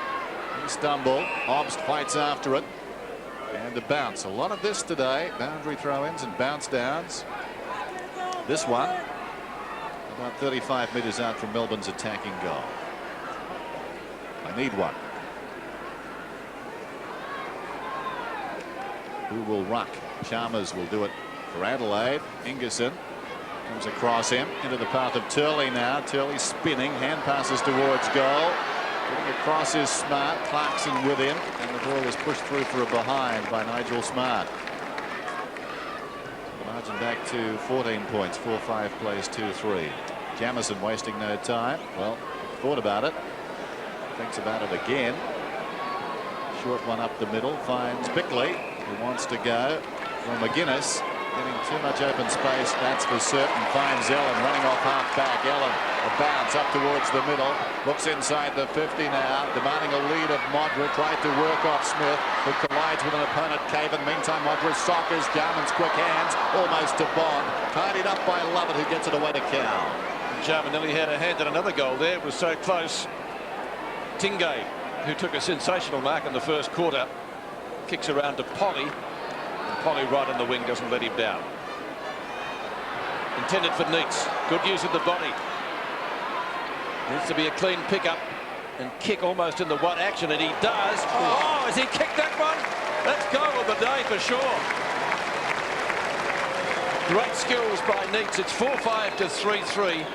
He stumbled. Obst fights after it. And a bounce. A lot of this today. Boundary throw ins and bounce downs. This one about 35 metres out from Melbourne's attacking goal. I need one. Who will ruck? Chalmers will do it for Adelaide. Ingerson comes across him into the path of Turley now. Turley spinning. Hand passes towards goal. Getting across is Smart. Clarkson with him. And the ball is pushed through for a behind by Nigel Smart. Margin back to 14 points. 4-5 plays 2-3. Jamison wasting no time. Well, thought about it. Thinks about it again. Short one up the middle. Finds Bickley, who wants to go. Well, McGuinness getting too much open space. That's for certain. Finds Ellen running off half back. Ellen a bounce up towards the middle. Looks inside the 50 now. Demanding a lead of Modra. Tried to work off Smith, who collides with an opponent. Caven. Meantime, Modra soccers Jarman's quick hands. Almost to Bond. Tidied up by Lovett, who gets it away to Cow. Jarman nearly had a hand at another goal there. It was so close. Tingay, who took a sensational mark in the first quarter, kicks around to Polly. And Polly right on the wing doesn't let him down. Intended for Neitz. Good use of the body. Needs to be a clean pickup and kick almost in the one action, and he does. Oh, has he kicked that one? That's goal of the day for sure. Great skills by Neitz. It's 4-5 to 3-3.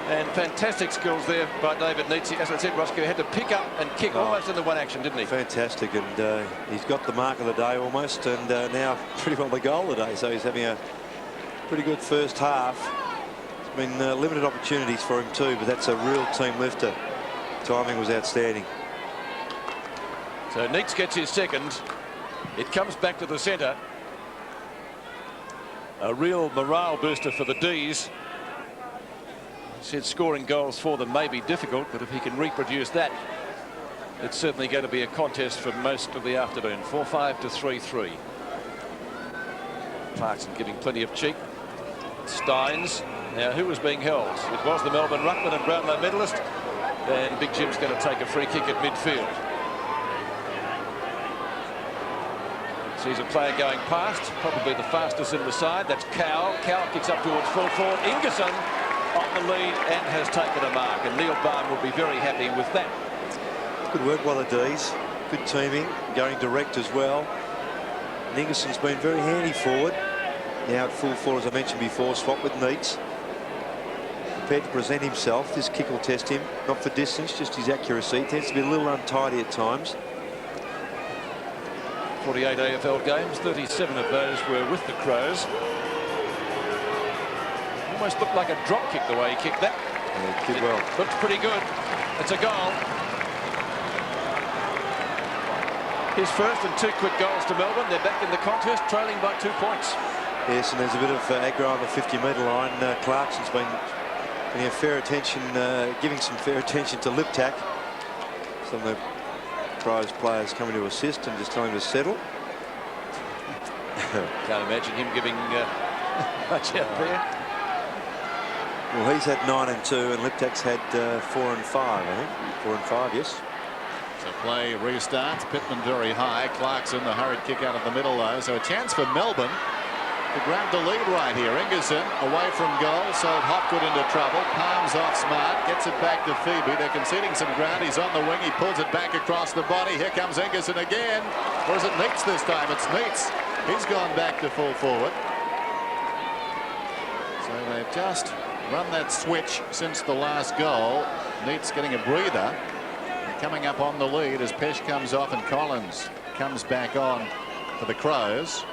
And fantastic skills there by David Neitz. As I said, Roscoe had to pick up and kick almost in the one action, didn't he? Fantastic, and he's got the mark of the day almost, and now pretty well the goal of the day. So he's having a pretty good first half. It's been limited opportunities for him too, but that's a real team lifter. Timing was outstanding. So Neitz gets his second. It comes back to the centre. A real morale booster for the D's. Said scoring goals for them may be difficult, but if he can reproduce that, it's certainly going to be a contest for most of the afternoon. 4-5 to 3-3. Clarkson giving plenty of cheek. Stynes. Now, who was being held? It was the Melbourne ruckman and Brownlow medalist. And Big Jim's going to take a free kick at midfield. Sees a player going past, probably the fastest in the side. That's Cow. Cow kicks up towards full forward. Ingerson on the lead and has taken a mark, and Neil Barn will be very happy with that. Good work by the D's. Good teaming, going direct as well. And Ingerson's been very handy forward. Now at full forward, as I mentioned before, swap with Neitz. Prepared to present himself. This kick will test him, not for distance, just his accuracy. Tends to be a little untidy at times. 48 AFL games, 37 of those were with the Crows. Almost looked like a drop kick the way he kicked that. Yeah, kicked well. Looks pretty good. It's a goal. His first and 2 quick goals to Melbourne. They're back in the contest, trailing by 2 points. Yes, and there's a bit of aggro on the 50-metre line. Clarkson's been giving some fair attention to lip tack. Some of the Crows players coming to assist and just telling him to settle. Can't imagine him giving much out there. Well, he's had 9 and 2, and Liptak's had 4 and 5, I think. 4 and 5, yes. So play restarts. Pittman very high. Clarkson, the hurried kick out of the middle, though. So a chance for Melbourne to grab the lead right here. Ingerson away from goal. Sold Hopgood into trouble. Palms off Smart. Gets it back to Febey. They're conceding some ground. He's on the wing. He pulls it back across the body. Here comes Ingerson again. Or is it Neitz this time? It's Neitz. He's gone back to full forward. So they've just run that switch since the last goal. Neitz getting a breather. And coming up on the lead as Pesh comes off and Collins comes back on for the Crows.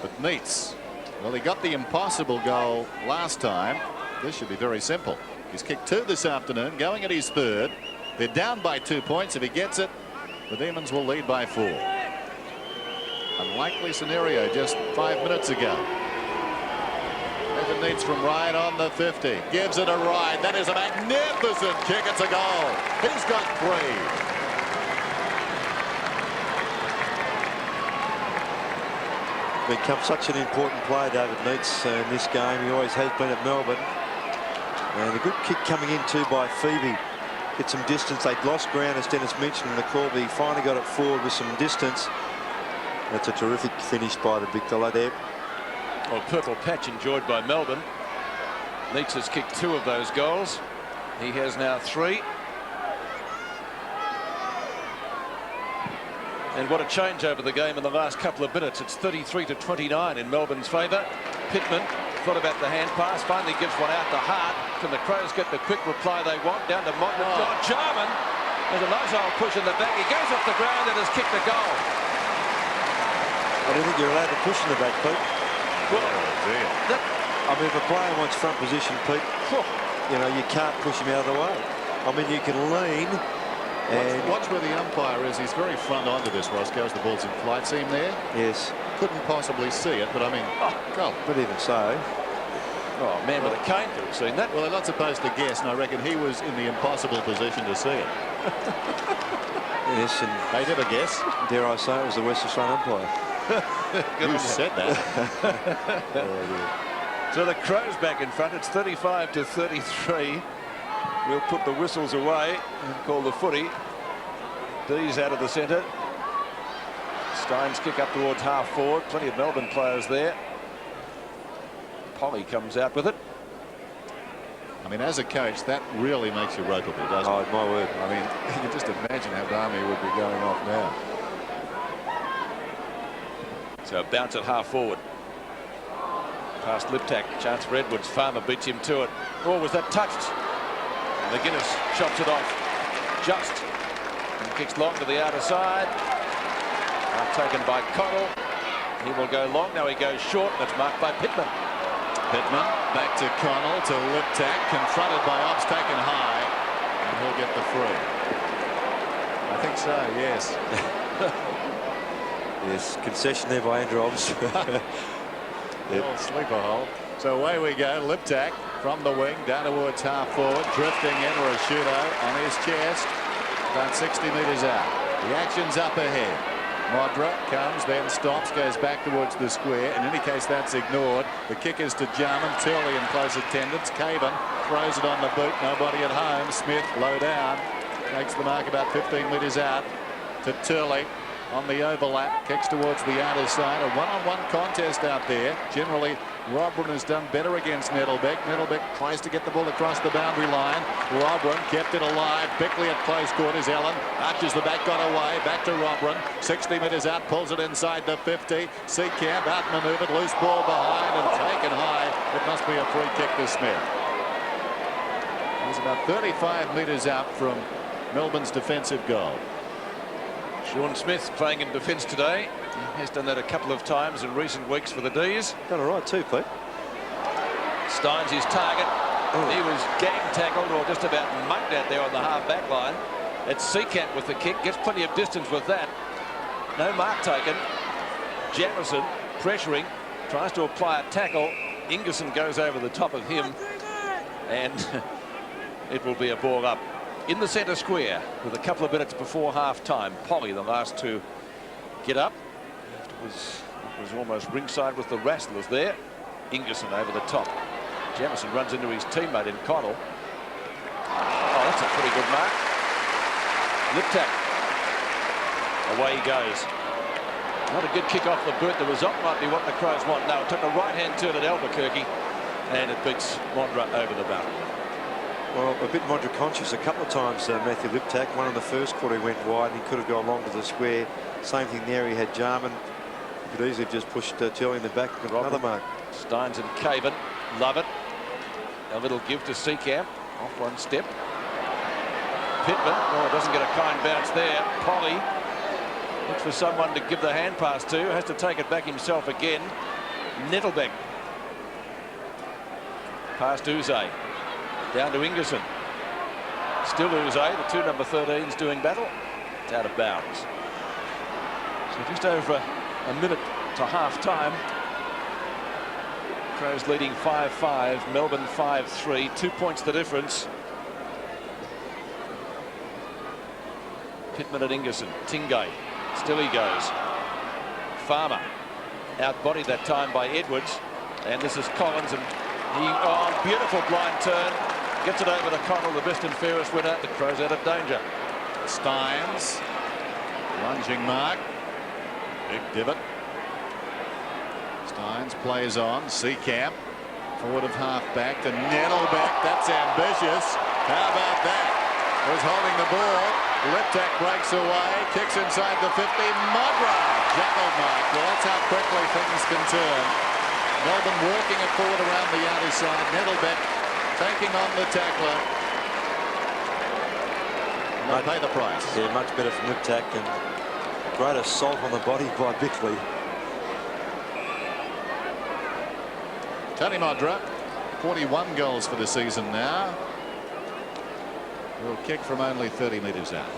But Neitz, well, he got the impossible goal last time. This should be very simple. He's kicked 2 this afternoon, going at his 3rd. They're down by 2 points. If he gets it, the Demons will lead by 4. Unlikely scenario just 5 minutes ago. Evan Neitz from right on the 50. Gives it a ride. That is a magnificent kick. It's a goal. He's got 3. Become such an important player, David Neitz, in this game. He always has been at Melbourne. And a good kick coming in too by Febey. Get some distance. They'd lost ground, as Dennis mentioned, in the Corby. He finally got it forward with some distance. That's a terrific finish by the big fella there. Well, purple patch enjoyed by Melbourne. Neitz has kicked 2 of those goals. He has now 3. And what a change over the game in the last couple of minutes. It's 33-29 in Melbourne's favour. Pittman thought about the hand pass, finally gives one out to Hart. Can the Crows get the quick reply they want? Down to Montman. Oh, Jarman. There's a nice old push in the back. He goes off the ground and has kicked a goal. I don't think you're allowed to push in the back, Pete. Well, I mean, if a player wants front position, Pete, you know, you can't push him out of the way. I mean, you can lean. And watch where the umpire is. He's very front onto this, Roscoe, as the ball's in flight. See him there? Yes. Couldn't possibly see it, but I mean, goal. But even so. Oh, man with a cane could have seen that. Well, they're not supposed to guess, and I reckon he was in the impossible position to see it. Yes, and they did a guess. Dare I say it was the West Australian umpire. Who said that? Oh, so the Crows back in front. It's 35-33. We'll put the whistles away and call the footy. D's out of the centre. Stynes kick up towards half forward. Plenty of Melbourne players there. Polly comes out with it. I mean, as a coach, that really makes you ropeable, doesn't it? Oh, my word. I mean, you can just imagine how Barmy would be going off now. So a bounce at half forward. Past Liptak. Chance for Edwards. Farmer beats him to it. Oh, was that touched? McGuinness shots it off. Just. And kicks long to the outer side. Taken by Connell. He will go long. Now he goes short. That's marked by Pittman. Pittman back to Connell to Liptak. Confronted by Obbs, taken high. And he'll get the free. I think so, yes. Yes, concession there by Andrew Obbs. Little sleeper hole. So away we go. Liptak from the wing down towards half forward, drifting in Rashudo on his chest, about 60 metres out. The action's up ahead. Modra comes, then stops, goes back towards the square. In any case, that's ignored. The kick is to Jarman. Turley in close attendance. Caven throws it on the boot. Nobody at home. Smith low down. Takes the mark about 15 metres out to Turley. On the overlap, kicks towards the outer side. A one-on-one contest out there. Generally, Robran has done better against Nettlebeck. Nettlebeck tries to get the ball across the boundary line. Robran kept it alive. Bickley at close quarters. Ellen arches the back, got away. Back to Robran. 60 metres out, pulls it inside the 50. Seacamp outmanoeuvred. Loose ball behind and taken high. It must be a free kick to Smith. He's about 35 metres out from Melbourne's defensive goal. Sean Smith playing in defence today. He has done that a couple of times in recent weeks for the D's. Done all right too, Pete. Stynes his target. Oh. He was gang tackled or just about mugged out there on the half back line. It's Seacamp with the kick. Gets plenty of distance with that. No mark taken. Jamison pressuring. tries to apply a tackle. Ingerson goes over the top of him, and it will be a ball up in the centre square with a couple of minutes before half-time. Polly, the last to get up. It was almost ringside with the wrestlers there. Ingerson over the top. Jamison runs into his teammate in Connell. Oh, that's a pretty good mark. Lip tap. Away he goes. Not a good kick off the boot. The result might be what the Crows want. No, it took a right-hand turn at Albuquerque, and it beats Mondra over the boundary. Well, a bit Mondra conscious a couple of times, Matthew Liptak. One in the first quarter he went wide and he could have gone long to the square. Same thing there, he had Jarman. He could easily have just pushed Turley in the back and got another mark. Stynes and Caven love it. A little give to Seacamp, off one step. Pittman, oh, doesn't get a kind bounce there. Polly looks for someone to give the hand pass to, has to take it back himself again. Nettlebeck. Past Uze. Down to Ingerson. Still Uze, the two number 13s doing battle. It's out of bounds. So just over a minute to half-time. Crows leading 5-5, Melbourne 5-3, 2 points the difference. Pittman at Ingerson, Tingay, still he goes. Farmer, outbodied that time by Edwards, and this is Collins, and he, oh, beautiful blind turn, gets it over to Connell, the best and fairest winner. The Crows out of danger. Stynes, lunging mark, big divot. Stynes plays on. Seacamp, forward of half-back to Nettlebeck. That's ambitious. How about that? Was holding the ball. Liptak breaks away, kicks inside the 50. Mondra juggled mark. Well, that's how quickly things can turn. Melbourne walking it forward around the outer side. Nettlebeck taking on the tackler. They'll pay the price. Yeah, much better from Liptak, and great assault on the body by Bickley. Tony Mondra, 41 goals for the season now. Will kick from only 30 metres out.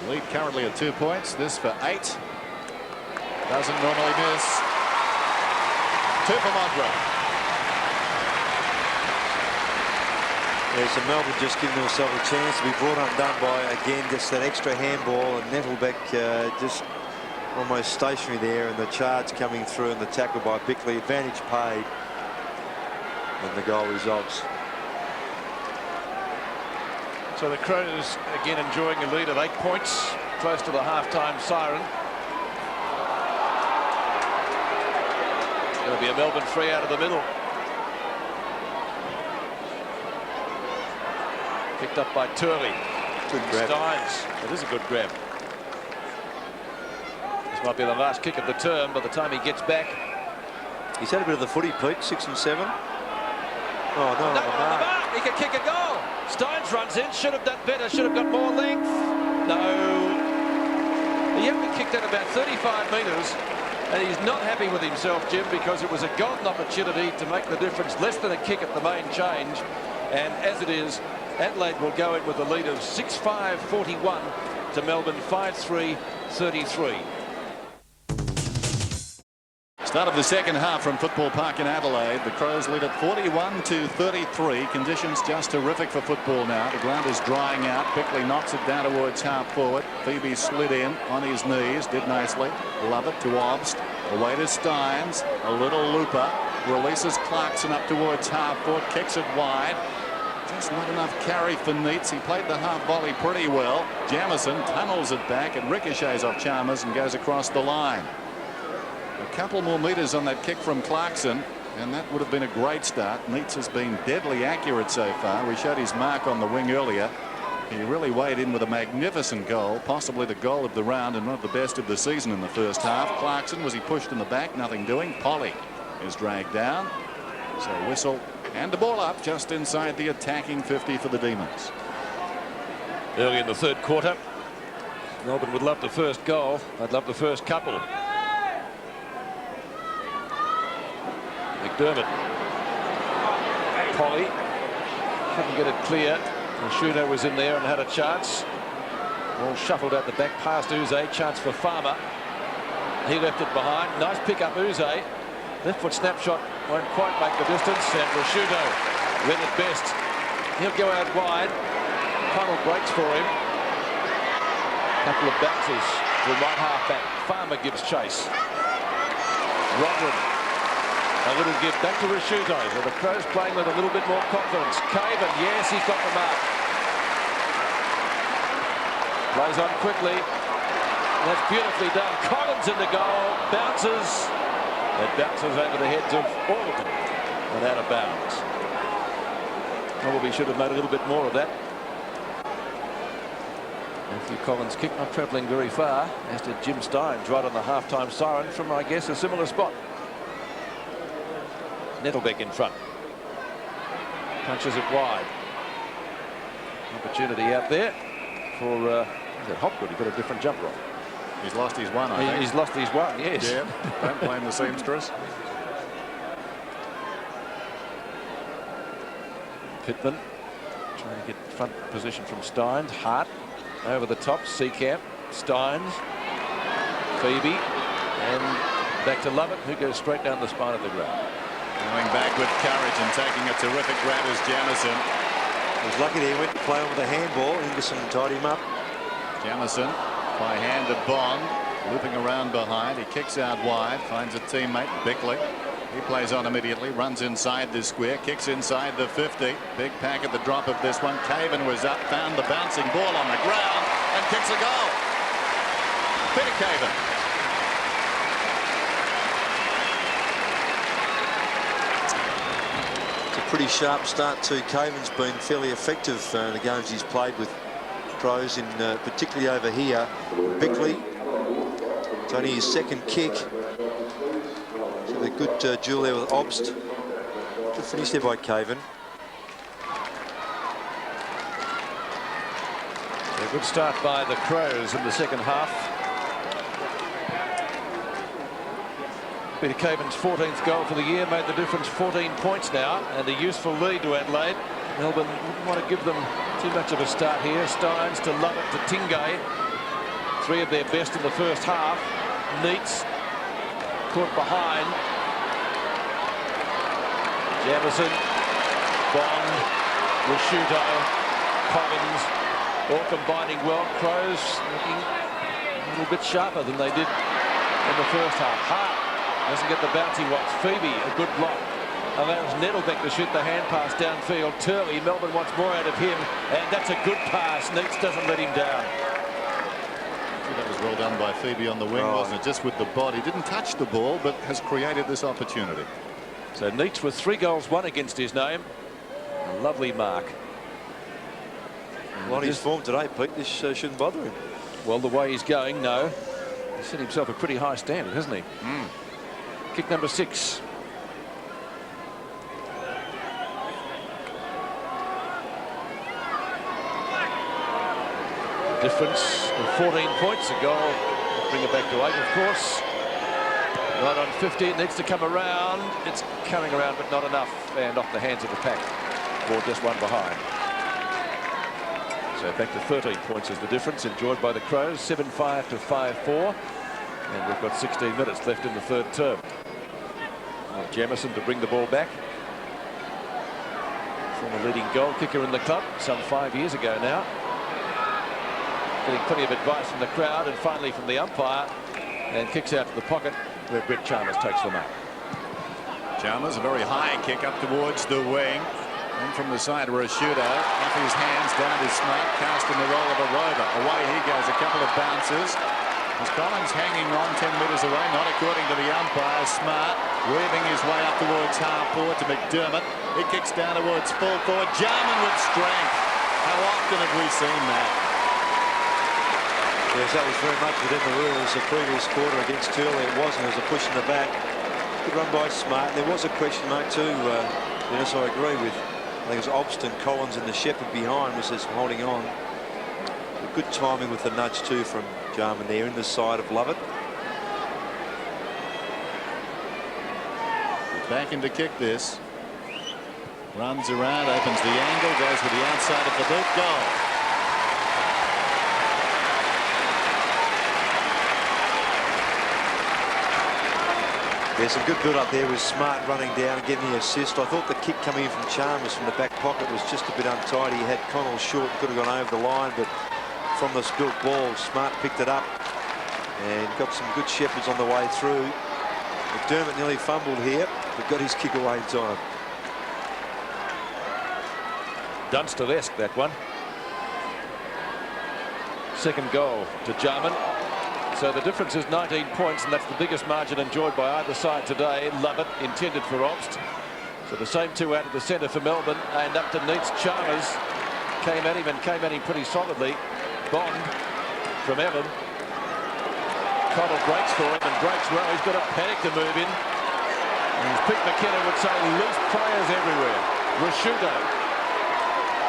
Lead currently at 2 points. This for 8. Doesn't normally miss. 2 for Mondra. Yeah, so Melbourne just giving themselves a chance to be brought undone by, again, just that extra handball, and Nettlebeck just almost stationary there, and the charge coming through and the tackle by Bickley. Advantage paid. And the goal results. So the Crows again enjoying a lead of 8 points, close to the half-time siren. It's going to be a Melbourne free out of the middle. Picked up by Turley. Good grab. Stynes. It is a good grab. This might be the last kick of the term by the time he gets back. He's had a bit of the footy, Pete, 6 and 7. Oh, no, on the mark. He can kick a goal. Stynes runs in, should have done better, should have got more length. No. He only kicked out about 35 metres, and he's not happy with himself, Jim, because it was a golden opportunity to make the difference. Less than a kick at the main change, and as it is, Adelaide will go in with a lead of 6-5-41 to Melbourne 5-3-33. Start of the second half from Football Park in Adelaide. The Crows lead at 41-33. Conditions just terrific for football now. The ground is drying out. Bickley knocks it down towards half forward. Febey slid in on his knees. Did nicely. Love it to Obst. Away to Stynes. A little looper. Releases Clarkson up towards half forward. Kicks it wide. Just not enough carry for Neitz. He played the half volley pretty well. Jamison tunnels it back and ricochets off Chalmers and goes across the line. A couple more metres on that kick from Clarkson, and that would have been a great start. Neitz has been deadly accurate so far. We showed his mark on the wing earlier. He really weighed in with a magnificent goal, possibly the goal of the round and one of the best of the season in the first half. Clarkson, was he pushed in the back? Nothing doing. Polly is dragged down. So whistle and the ball up just inside the attacking 50 for the Demons. Early in the third quarter, Melbourne would love the first goal. I'd love the first couple. McDermott. Polly couldn't get it clear. Shuno was in there and had a chance. Ball shuffled out the back past Uze. Chance for Farmer. He left it behind. Nice pick up, Uze. Left foot snapshot won't quite make the distance, and Rashuto went at best. He'll go out wide. Funnel breaks for him. Couple of bounces to right half back. Farmer gives chase. Rodwin, a little give back to Rashuto. So the Crows playing with a little bit more confidence. Caven, yes, he's got the mark. Plays on quickly. That's beautifully done. Collins in the goal. Bounces. It bounces over the heads of all of them and out of bounds. Probably should have made a little bit more of that. Matthew Collins' kick not travelling very far, as did Jim Stynes right on the half-time siren from, I guess, a similar spot. Nettlebeck in front. Punches it wide. Opportunity out there for Hopgood. He got a different jumper on. He's lost his one, I think. He's lost his one, yes. Yeah, don't blame the seamstress. Pittman trying to get front position from Stynes. Hart over the top. Seacamp. Stynes. Febey. And back to Lovett, who goes straight down the spine of the ground. Going back with courage and taking a terrific grab is Jamison. He was lucky that he went to play on with a handball. Ingerson tied him up. Jamison by hand to Bond, looping around behind. He kicks out wide, finds a teammate, Bickley. He plays on immediately, runs inside the square, kicks inside the 50. Big pack at the drop of this one. Caven was up, found the bouncing ball on the ground and kicks a goal. Peter Caven. It's a pretty sharp start too. Caven's been fairly effective in the games he's played with Crows, in particularly over here. Bickley, it's only his second kick. So a good duel there with Obst. Good finish there by Caven. A good start by the Crows in the second half. Peter Caven's 14th goal for the year made the difference. 14 points now, and a useful lead to Adelaide. Melbourne wouldn't want to give them too much of a start here. Stynes to Lovett to Tingay. Three of their best in the first half. Neitz caught behind. Jamison, Bond, Rashuto, Collins, all combining well. Crows looking a little bit sharper than they did in the first half. Hart doesn't get the bounce he wants. Febey, a good block. Allows Nettlebeck to shoot the hand pass downfield. Turley, Melbourne wants more out of him, and that's a good pass. Neitz doesn't let him down. That was well done by Febey on the wing, wasn't it? Just with the body. Didn't touch the ball, but has created this opportunity. So Neitz with 3 goals, 1 against his name. A lovely mark. Well, his form today, Pete, this shouldn't bother him. Well, the way he's going, no. He's set himself a pretty high standard, hasn't he? Kick number 6. Difference of 14 points. A goal bring it back to 8, of course. Right on 50. It needs to come around. It's coming around, but not enough. And off the hands of the pack. Or just one behind. So back to 13 points is the difference. Enjoyed by the Crows. 7-5 to 5-4. And we've got 16 minutes left in the third term. Well, Jamison to bring the ball back. Former leading goal kicker in the club some 5 years ago now. Getting plenty of advice from the crowd and finally from the umpire, and kicks out to the pocket where Brett Chalmers takes the mark. Chalmers, a very high kick up towards the wing. And from the side, Rashuto off his hands down to Smart, cast in the role of a rover. Away he goes, a couple of bounces. As Collins hanging on 10 metres away, not according to the umpire. Smart weaving his way up towards half forward to McDermott. He kicks down towards full forward. Jarman with strength. How often have we seen that? Yes, that was very much within the rules. The previous quarter against Turley, it wasn't. It was a push in the back. Good run by Smart. There was a question mark too. Yes, I agree with. I think it was Obston, Collins and the Shepherd behind was just holding on. Good timing with the nudge too from Jarman there in the side of Lovett. Back in to kick this. Runs around, opens the angle, goes with the outside of the boot. Goal. Yeah, some good build-up there with Smart running down and getting the assist. I thought the kick coming in from Chalmers from the back pocket was just a bit untidy. He had Connell short, could have gone over the line, but from the spilt ball, Smart picked it up and got some good shepherds on the way through. McDermott nearly fumbled here, but got his kick away in time. Dunstall-esque, that one. Second goal to Jarman. So the difference is 19 points, and that's the biggest margin enjoyed by either side today. Lovett intended for Obst. So the same two out of the centre for Melbourne, and up to Neitz. Chalmers came at him pretty solidly. Bond from Evan. Connell breaks for him and breaks well. He's got a panic to move in. And as Pete McKenna would say, loose players everywhere. Rashudo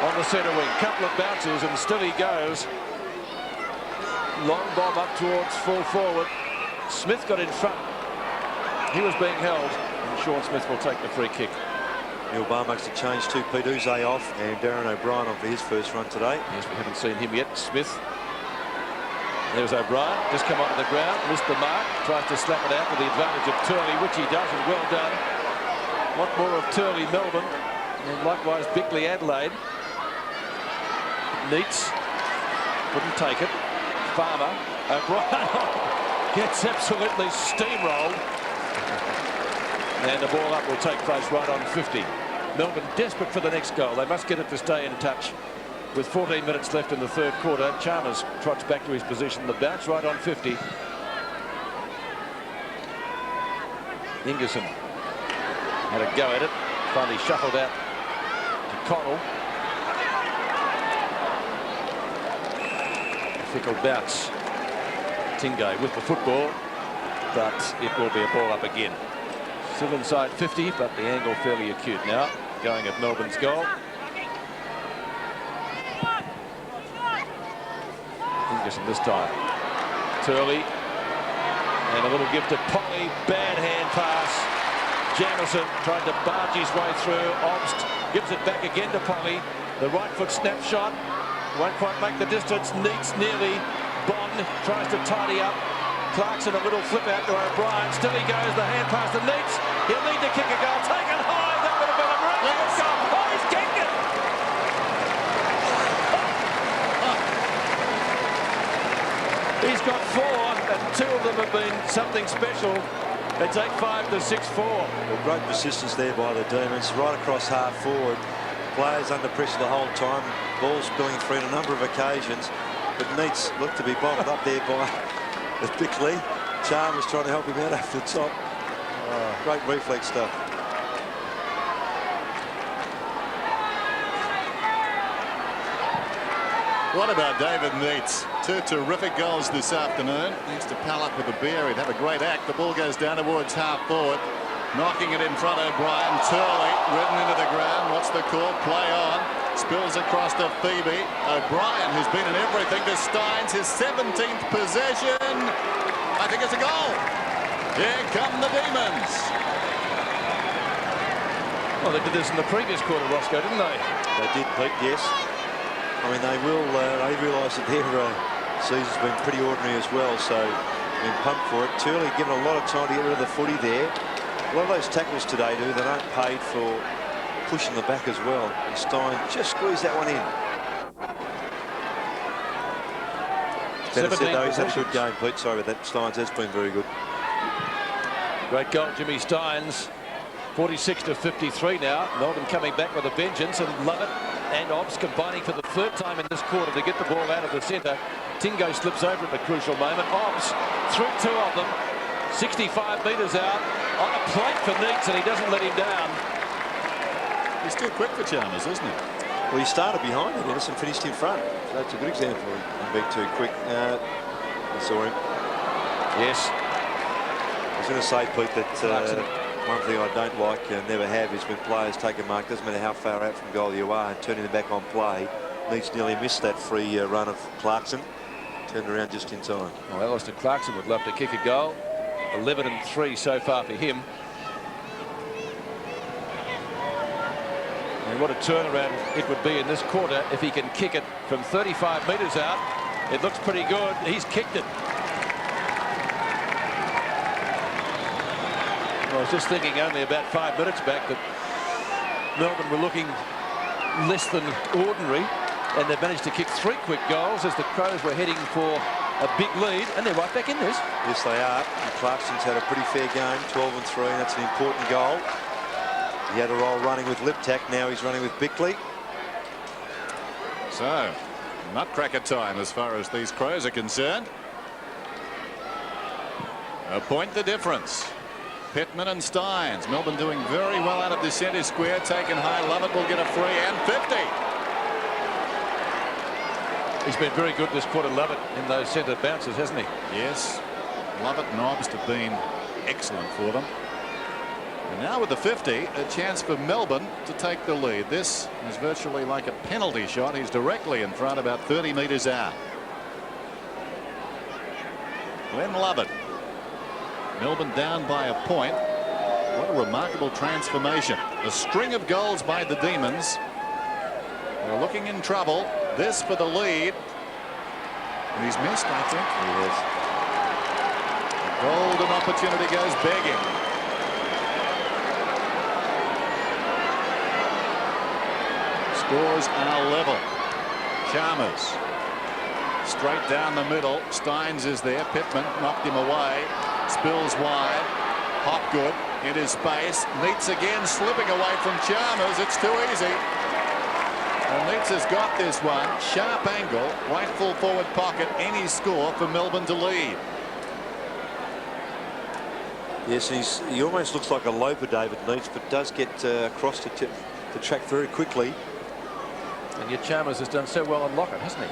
on the centre wing. Couple of bounces and still he goes. Long bomb up towards full forward. Smith got in front. He was being held, and Sean Smith will take the free kick. Neil Barr makes the change to Pete Uze off and Darren O'Brien on for his first run today. Yes, we haven't seen him yet. Smith. There's O'Brien, just come onto the ground, missed the mark, tries to slap it out with the advantage of Turley, which he does, and well done. A lot more of Turley, Melbourne, and likewise Bickley, Adelaide. Neitz wouldn't take it. Farmer, O'Brien gets absolutely steamrolled. And the ball up will take place right on 50. Melbourne desperate for the next goal. They must get it to stay in touch. With 14 minutes left in the third quarter, Chalmers trots back to his position. The bounce right on 50. Ingerson had a go at it. Finally shuffled out to Connell. Fickle bounce. Tingay with the football, but it will be a ball up again. Still inside 50, but the angle fairly acute now. Going at Melbourne's goal. Ingerson this time. Turley. And a little gift to Polly. Bad hand pass. Jamison tried to barge his way through. Obst gives it back again to Polly. The right foot snapshot. Won't quite make the distance. Neitz nearly. Bond tries to tidy up. Clarkson a little flip out to O'Brien. Still he goes. The hand pass to Neitz. He'll need to kick a goal. Taken high. That would have been a miraculous goal. Oh, he's kicked it. He's got 4, and 2 of them have been something special. It's 8-5 to 6-4. Well, great persistence there by the Demons. Right across half forward. Players under pressure the whole time. Ball spilling through on a number of occasions. But Neitz looked to be bottled up there by Bickley. Chalmers trying to help him out over the top. Great reflex stuff. What about David Neitz? 2 terrific goals this afternoon. Thanks to pal up with a beer. He'd have a great act. The ball goes down towards half forward. Knocking it in front of O'Brien. Turley ridden into the ground. What's the call? Play on. Spills across to Febey. O'Brien, who's been in everything, to Stynes. His 17th possession. I think it's a goal. Here come the Demons. Well, they did this in the previous quarter, Roscoe, didn't they? They did, Pete, yes. I mean, they realise that their season's been pretty ordinary as well, so been pumped for it. Turley given a lot of time to get rid of the footy there. A lot of those tackles today, they aren't paid for pushing the back as well. And Stynes just squeezed that one in. Better said, though, he's had a good game, Pete. Sorry about that. Stynes has been very good. Great goal, Jimmy Stynes. 46 to 53 now. Melbourne coming back with a vengeance, and Lovett and Obst combining for the 3rd time in this quarter to get the ball out of the centre. Tingay slips over at the crucial moment. Obst through 2 of them. 65 metres out. On a plate for Neitz, and he doesn't let him down. He's too quick for Chalmers, isn't he? Well, he started behind it, and finished in front. So that's a good example of being too quick. I saw him. Yes. I was going to say, Pete, that one thing I don't like and never have is when players take a mark, doesn't matter how far out from goal you are, and turning them back on play. Neitz nearly missed that free run of Clarkson. Turned around just in time. Well, Alastair Clarkson would love to kick a goal. 11-3 so far for him. And what a turnaround it would be in this quarter if he can kick it from 35 metres out. It looks pretty good. He's kicked it. I was just thinking only about 5 minutes back that Melbourne were looking less than ordinary, and they've managed to kick 3 quick goals as the Crows were heading for a big lead, and they're right back in this. Yes, they are. And Clarkson's had a pretty fair game, 12-3. That's an important goal. He had a roll running with Liptak. Now he's running with Bickley. So, nutcracker time as far as these Crows are concerned. A point the difference. Pittman and Stynes. Melbourne doing very well out of the centre square. Taken high. Lovett will get a free and 50. He's been very good this quarter, Lovett, in those centre bounces, hasn't he? Yes. Lovett and Obst have been excellent for them. And now with the 50, a chance for Melbourne to take the lead. This is virtually like a penalty shot. He's directly in front, about 30 metres out. Glenn Lovett. Melbourne down by a point. What a remarkable transformation. A string of goals by the Demons. They're looking in trouble. This for the lead. And he's missed, I think. He has. A golden opportunity goes begging. Scores are level. Chalmers. Straight down the middle. Stynes is there. Pittman knocked him away. Spills wide. Hopgood into space. Neitz again slipping away from Chalmers. It's too easy. And Neitz has got this one. Sharp angle. Right full forward pocket. Any score for Melbourne to lead. Yes, he almost looks like a loper, David Neitz, but does get across the track very quickly. And yet Chalmers has done so well on Lockett, hasn't he?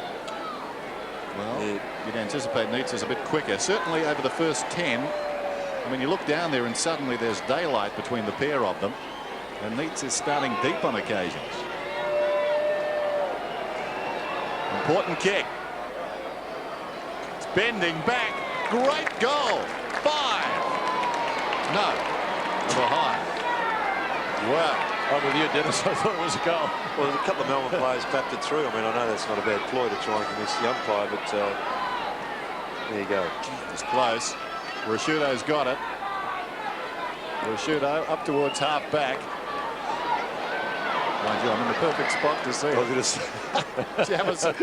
Well, you'd anticipate Neitz is a bit quicker. Certainly over the first 10. I mean, you look down there and suddenly there's daylight between the pair of them. And Neitz is starting deep on occasions. Important kick. It's bending back. Great goal. 5. No. Behind. Wow. I'm with you, Dennis. I thought it was a goal. Well, a couple of Melbourne players clapped it through. I mean, I know that's not a bad ploy to try and convince the umpire, but there you go. It's close. Rashudo's got it. Rashudo up towards half back. Mind you, I'm in the perfect spot to see it. Jamison.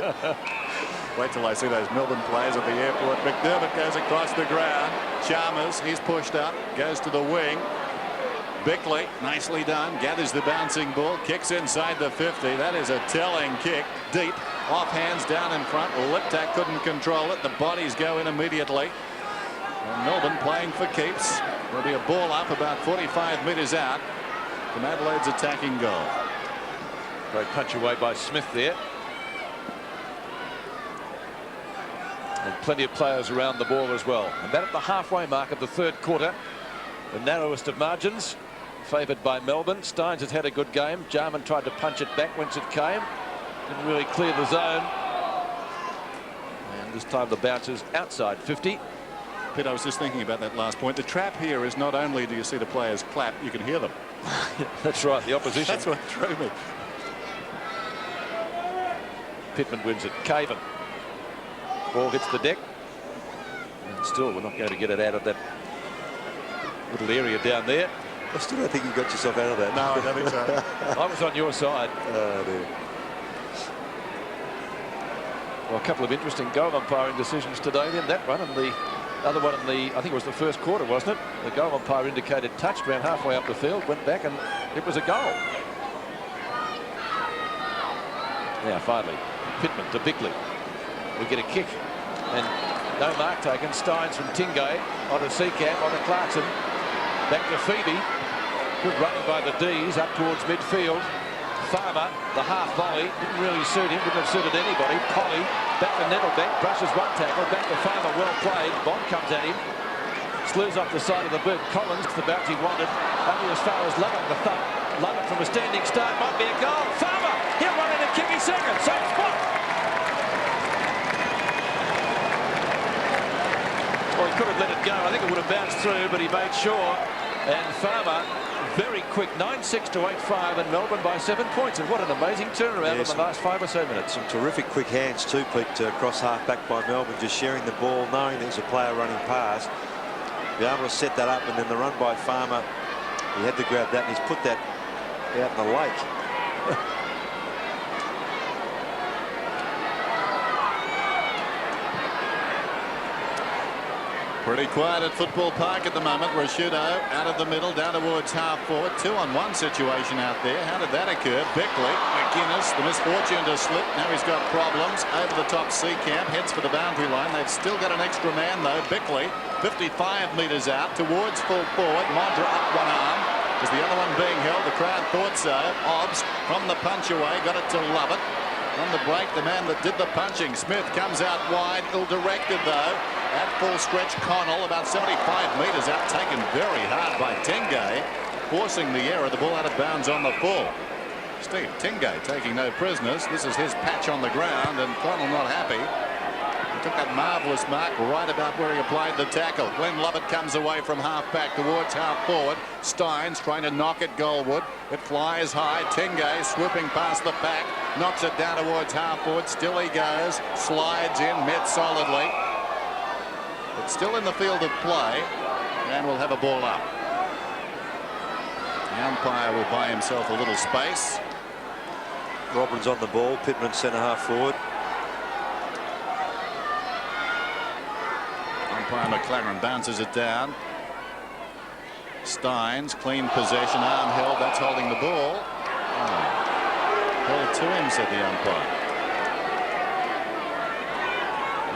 Wait till I see those Melbourne players at the airport. McDermott goes across the ground. Chalmers, he's pushed up, goes to the wing. Bickley, nicely done, gathers the bouncing ball, kicks inside the 50. That is a telling kick, deep, off hands down in front. Liptak couldn't control it. The bodies go in immediately. And Melbourne playing for keeps. There'll be a ball up about 45 metres out from Adelaide's attacking goal. Great punch away by Smith there. And plenty of players around the ball as well. And that at the halfway mark of the third quarter. The narrowest of margins. Favoured by Melbourne. Stynes has had a good game. Jarman tried to punch it back once it came. Didn't really clear the zone. And this time the bounce is outside 50. Pitt, I was just thinking about that last point. The trap here is not only do you see the players clap, you can hear them. That's right, the opposition. That's what threw me. Pittman wins it. Caven. Ball hits the deck. And still, we're not going to get it out of that little area down there. I still don't think you got yourself out of that. No, I don't think so. I was on your side. Oh, dear. Well, a couple of interesting goal umpiring decisions today. Then that one and the other one in the, I think it was the first quarter, wasn't it? The goal umpire indicated touched, ran halfway up the field, went back, and it was a goal. Now, finally, Pittman to Bickley. We get a kick, and no mark taken. Stynes from Tingay onto Seacamp, onto Clarkson. Back to Febey. Good running by the D's up towards midfield. Farmer, the half volley, didn't really suit him, didn't have suited anybody. Polly, back to Nettlebeck, brushes one tackle, back to Farmer, well played. Bond comes at him, slews off the side of the boot. Collins, the bounce he wanted, only as far as Lovett the thump. Lovett from a standing start, might be a goal. Farmer, he'll run in and kick his second, same spot. Well, he could have let it go. I think it would have bounced through, but he made sure. And Farmer, very quick, 9-6 to 8-5, and Melbourne by 7 points. And what an amazing turnaround in the last 5 or so minutes. Some terrific quick hands too, Pete, across half back by Melbourne, just sharing the ball, knowing there's a player running past. be able to set that up, and then the run by Farmer, he had to grab that, and he's put that out in the lake. Pretty quiet at Football Park at the moment. Rashudo out of the middle, down towards half forward. 2-on-1 situation out there. How did that occur? Bickley, McGuinness, the misfortune to slip. Now he's got problems. Over the top, Seacamp heads for the boundary line. They've still got an extra man though. Bickley, 55 metres out towards full forward. Mondra up one arm. Is the other one being held? The crowd thought so. Obbs from the punch away, got it to Lovett. On the break, the man that did the punching. Smith comes out wide, ill-directed though. At full stretch, Connell about 75 metres out, taken very hard by Tingay, forcing the error. The ball out of bounds on the full. Steve Tingay taking no prisoners. This is his patch on the ground, and Connell not happy. He took that marvellous mark right about where he applied the tackle. Glenn Lovett comes away from half back towards half forward. Stynes trying to knock it goalward. It flies high. Tingay swooping past the pack, knocks it down towards half forward. Still he goes, slides in, met solidly. It's still in the field of play, and will have a ball up. The umpire will buy himself a little space. Robin's on the ball. Pittman centre half forward. Umpire McLaren bounces it down. Stynes, clean possession, arm held. That's holding the ball. Held to him, said the umpire.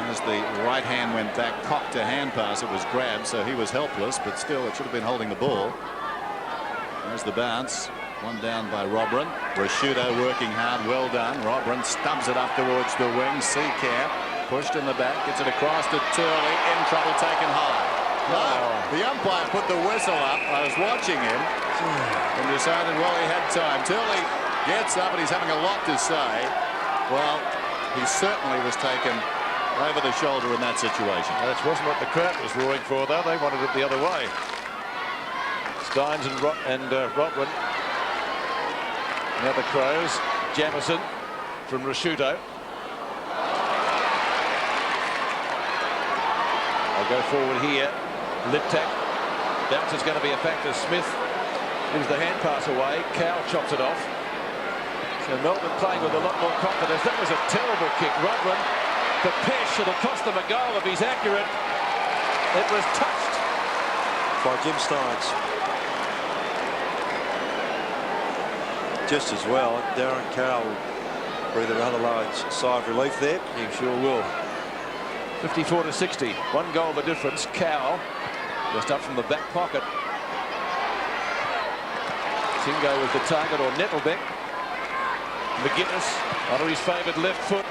As the right hand went back, cocked a hand pass, it was grabbed, so he was helpless, but still it should have been holding the ball. There's the bounce. One down by Robran. Rashudo working hard, well done. Robran stubs it up towards the wing. Seacamp pushed in the back, gets it across to Turley, in trouble, taken high. No, the umpire put the whistle up. I was watching him and decided, well, he had time. Turley gets up and he's having a lot to say. Well, he certainly was taken over the shoulder in that situation. That wasn't what the crowd was roaring for, though. They wanted it the other way. Stynes and Robran. Now the Crows. Jamison from Rashudo. I'll go forward here. Liptak. Bounce is going to be a factor. Smith gives the hand pass away. Cowell chops it off. So Melbourne playing with a lot more confidence. That was a terrible kick. Robran. The Pesh, it'll cost them a goal if he's accurate. It was touched by Jim Stynes. Just as well, Darren Cowell will breathe a rather large sigh of relief there. He sure will. 54-60, 1 goal the difference. Cowell just up from the back pocket. Tingay was the target, or Nettlebeck. McGuinness under his favoured left foot.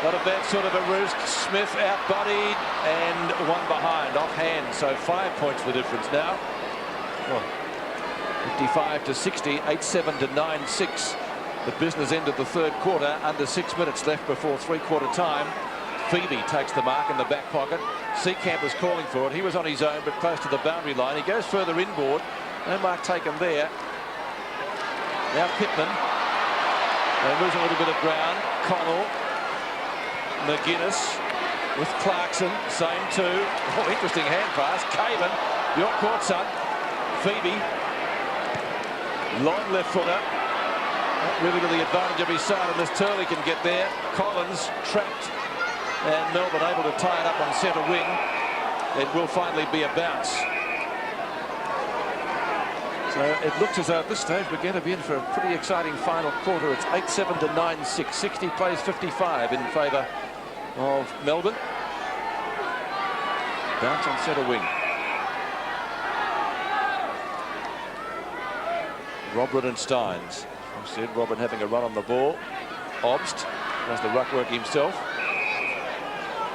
Not a bad sort of a roost. Smith outbodied and one behind, offhand. So 5 points the difference now. 55-60, 8-7 to 9-6. The business end of the third quarter. Under 6 minutes left before three-quarter time. Febey takes the mark in the back pocket. Seacamp was calling for it. He was on his own, but close to the boundary line. He goes further inboard. No mark taken there. Now Pittman. They lose a little bit of ground. Connell. McGuinness with Clarkson, same two. Oh, interesting hand pass. Caven, your court son. Febey, long left footer. Not really to the advantage of his side unless Turley can get there. Collins trapped, and Melbourne able to tie it up on centre wing. It will finally be a bounce. So it looks as though at this stage we're going to be in for a pretty exciting final quarter. It's 8-7 to 9-6. 60 plays 55 in favour of Melbourne. Bounce on centre wing. Robin and Stynes. I said Robin having a run on the ball. Obst does the ruck work himself.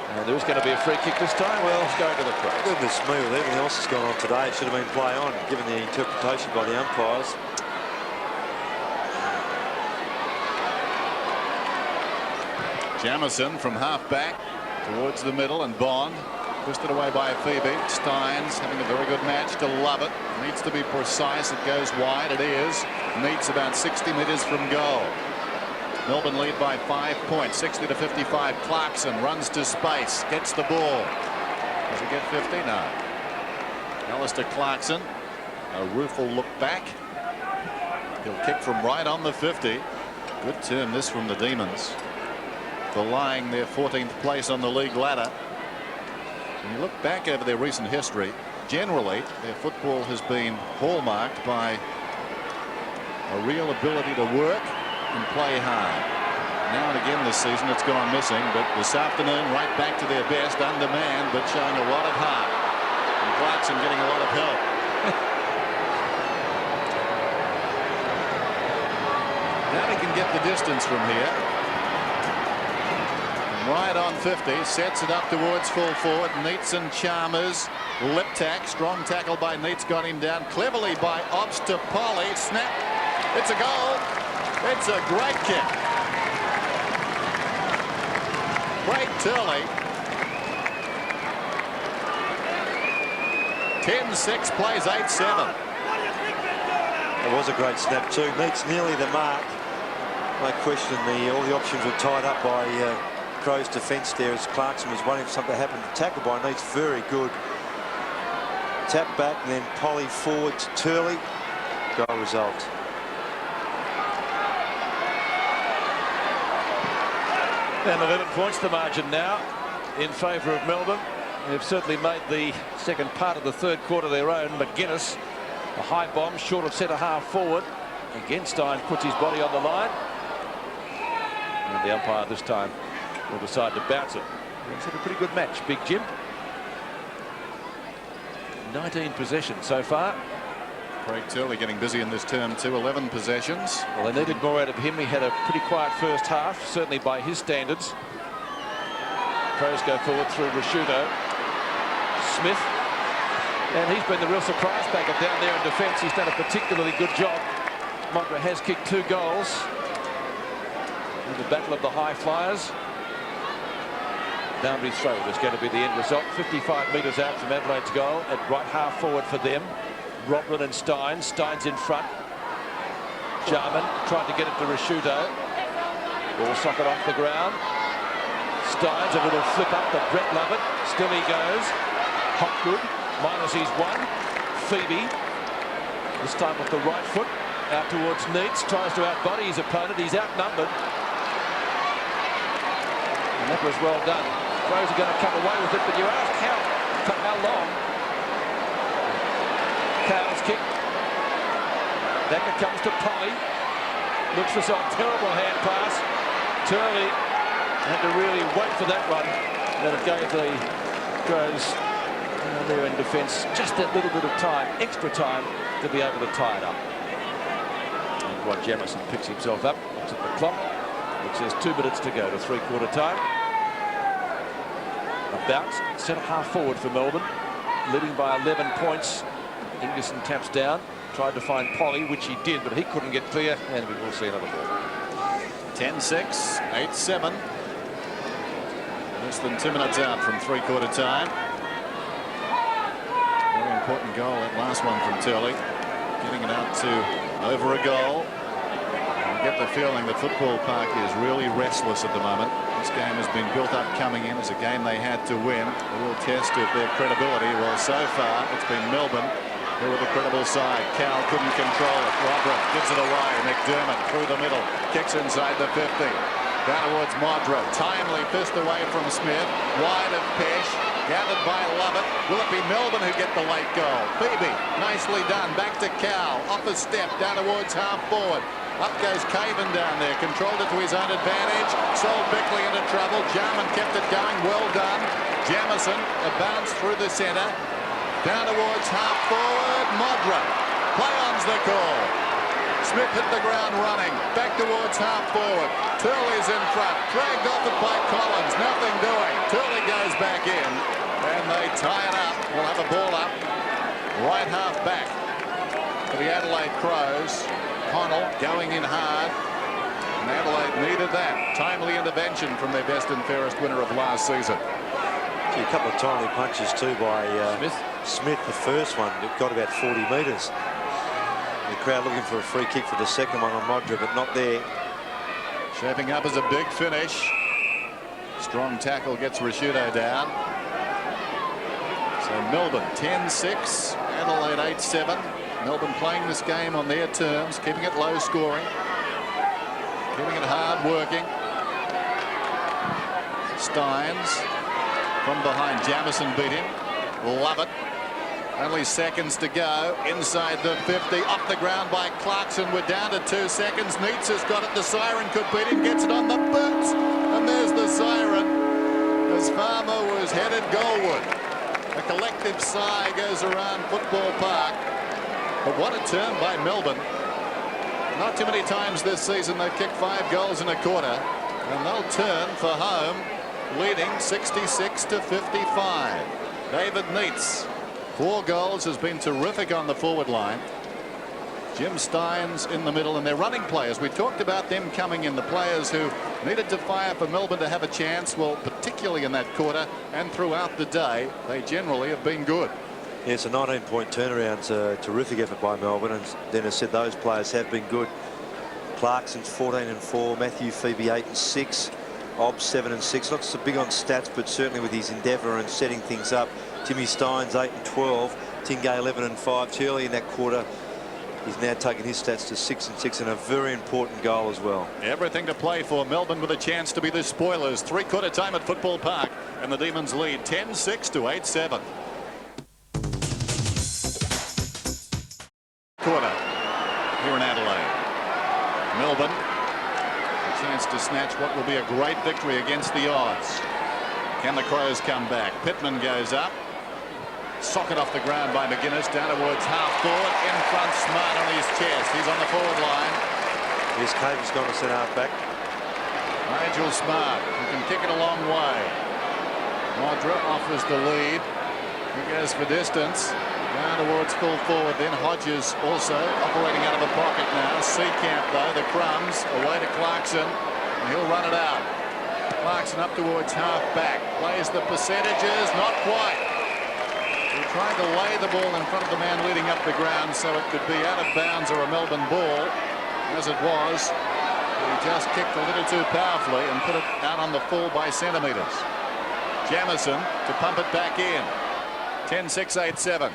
And there's going to be a free kick this time. Well, it's going to the Crows. Goodness me, with everything else that's gone on today, it should have been play on, given the interpretation by the umpires. Jamison from half back towards the middle, and Bond twisted away by Febey. Stynes having a very good match to Lovett. Needs to be precise. It goes wide. It is. Neitz about 60 metres from goal. Melbourne lead by 5 points, 60 to 55. Clarkson runs to space, gets the ball. Does he get 50? No. Alastair Clarkson. A rueful look back. He'll kick from right on the 50. Good turn this from the Demons. Belying their 14th place on the league ladder. When you look back over their recent history, generally their football has been hallmarked by a real ability to work and play hard. Now and again this season it's gone missing, but this afternoon right back to their best, undermanned but showing a lot of heart. And Clarkson getting a lot of help. Now he can get the distance from here. Right on 50, sets it up towards full forward. Neitz and Chalmers, lip tack, strong tackle by Neitz, got him down cleverly by Ops to Polly. Snap, it's a goal. It's a great kick. Great Turley. 10-6 plays 8-7. It was a great snap too. Neitz nearly the mark. No question, all the options were tied up by Crows defence there as Clarkson was waiting for something to happen. Tackle by Neitz, very good. Tap back and then Polly forward to Turley. Goal result. And 11 points the margin now in favour of Melbourne. They've certainly made the second part of the third quarter their own. McGuinness, a high bomb short of centre half forward. Again, Stynes puts his body on the line. And the umpire this time will decide to bounce it. It's had a pretty good match, Big Jim. 19 possessions so far. Craig Turley getting busy in this term too. 11 possessions. Well, they needed more out of him. He had a pretty quiet first half, certainly by his standards. Crows go forward through Rashudo. Smith. And he's been the real surprise packet down there in defence. He's done a particularly good job. Modra has kicked 2 goals in the battle of the high flyers. Boundary throw is going to be the end result. 55 metres out from Adelaide's goal at right half forward for them. Roblin and Stynes. Stynes in front. Jarman tried to get it to Rashudo. Ball socket off the ground. Stynes, a little flip up to Brett Lovett. Still he goes. Hopgood minus his 1. Febey, this time with the right foot. Out towards Neitz. Tries to outbody his opponent. He's outnumbered. And that was well done. Crows are going to come away with it, but you ask how long. Cowell's kick. Back it comes to Polly. Looks for some terrible hand pass. Turley had to really wait for that one. And it gave the Crows there in defence just that little bit of time, extra time, to be able to tie it up. And Rod Jamison picks himself up, looks at the clock, which says 2 minutes to go to three-quarter time. A bounce, centre half forward for Melbourne, leading by 11 points. Ingerson taps down, tried to find Polly, which he did, but he couldn't get clear, and we will see another ball. 10-6, 8-7. Less than 2 minutes out from three-quarter time. Very important goal, that last one from Turley. Getting it out to over a goal. And you get the feeling that Football Park is really restless at the moment. This game has been built up coming in as a game they had to win. A real test of their credibility. Well, so far, it's been Melbourne who were the credible side. Cal couldn't control it. Robert gives it away. McDermott through the middle. Kicks inside the 50. Down towards Modra. Timely fist away from Smith. Wide of Pesh. Gathered by Lovett. Will it be Melbourne who get the late goal? Febey, nicely done. Back to Cal. Off a step. Down towards half forward. Up goes Caven down there. Controlled it to his own advantage. Sold Bickley into trouble. Jarman kept it going. Well done. Jamison, a bounce through the centre. Down towards half forward. Modra. Play-on's the call. Smith hit the ground running. Back towards half forward. Turley's in front. Dragged off it by Collins. Nothing doing. Turley goes back in. And they tie it up. We'll have a ball up. Right half back for the Adelaide Crows. Connell going in hard. And Adelaide needed that. Timely intervention from their best and fairest winner of last season. A couple of timely punches too by Smith. The first one, it got about 40 metres. The crowd looking for a free kick for the second one on Modra, but not there. Shaping up as a big finish. Strong tackle gets Rashudo down. So Melbourne 10-6, Adelaide 8-7. Melbourne playing this game on their terms, keeping it low scoring, keeping it hard working. Stynes from behind. Jamison beat him. Love it. Only seconds to go. Inside the 50. Off the ground by Clarkson. We're down to 2 seconds. Neitz has got it. The siren could beat him. Gets it on the boots. And there's the siren as Farmer was headed goalward. A collective sigh goes around Football Park. But what a turn by Melbourne. Not too many times this season they've kicked 5 goals in a quarter. And they'll turn for home, leading 66-55. David Neitz, 4 goals, has been terrific on the forward line. Jim Stynes in the middle, and their running players. We talked about them coming in, the players who needed to fire for Melbourne to have a chance. Well, particularly in that quarter and throughout the day, they generally have been good. Yeah, it's a 19-point turnaround. It's a terrific effort by Melbourne, and then I said those players have been good. Clarkson's 14-4, Matthew Febey 8-6, Obbs 7-6. Not so big on stats, but certainly with his endeavour and setting things up. Jimmy Stynes 8-12, Tingay 11-5. Turley in that quarter, he's now taken his stats to 6-6, and a very important goal as well. Everything to play for. Melbourne with a chance to be the spoilers. 3/4 time at Football Park, and the Demons lead 10-6 to 8-7. Quarter here in Adelaide. Melbourne a chance to snatch what will be a great victory against the odds. Can the Crows come back? Pittman goes up. Socket off the ground by McGuinness, down towards half forward, in front, Smart on his chest. He's on the forward line. His Cave has gone to centre half back. Nigel Smart, who can kick it a long way. Modra offers the lead. He goes for distance. Down towards full forward, then Hodges also operating out of a pocket now. Seacamp though, the crumbs, away to Clarkson, and he'll run it out. Clarkson up towards half back, plays the percentages, not quite. He tried to lay the ball in front of the man leading up the ground so it could be out of bounds or a Melbourne ball. As it was, he just kicked a little too powerfully and put it out on the full by centimetres. Jamison to pump it back in. 10-6, 8-7.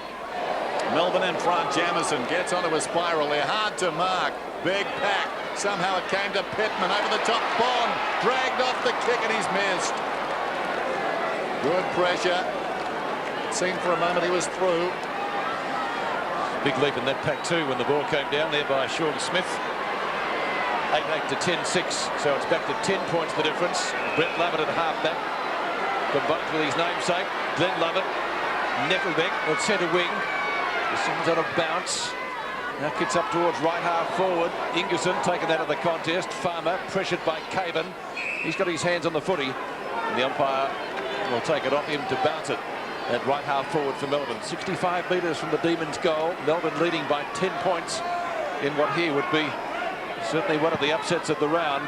Melbourne in front. Jamison gets onto a spiral. They're hard to mark. Big pack. Somehow it came to Pittman over the top. Bond dragged off the kick and he's missed. Good pressure. It seemed for a moment he was through. Big leap in that pack too when the ball came down there by Sean Smith. 8-8 to 10-6. So it's back to 10 points the difference. Brett Lovett at halfback. Combined with his namesake. Glenn Lovett. Neckelbeck at centre wing. This out of bounce. Now kicks up towards right half forward. Ingerson taken out of the contest. Farmer pressured by Caven. He's got his hands on the footy. And the umpire will take it off him to bounce it at right half forward for Melbourne. 65 metres from the Demons' goal. Melbourne leading by 10 points in what here would be certainly one of the upsets of the round.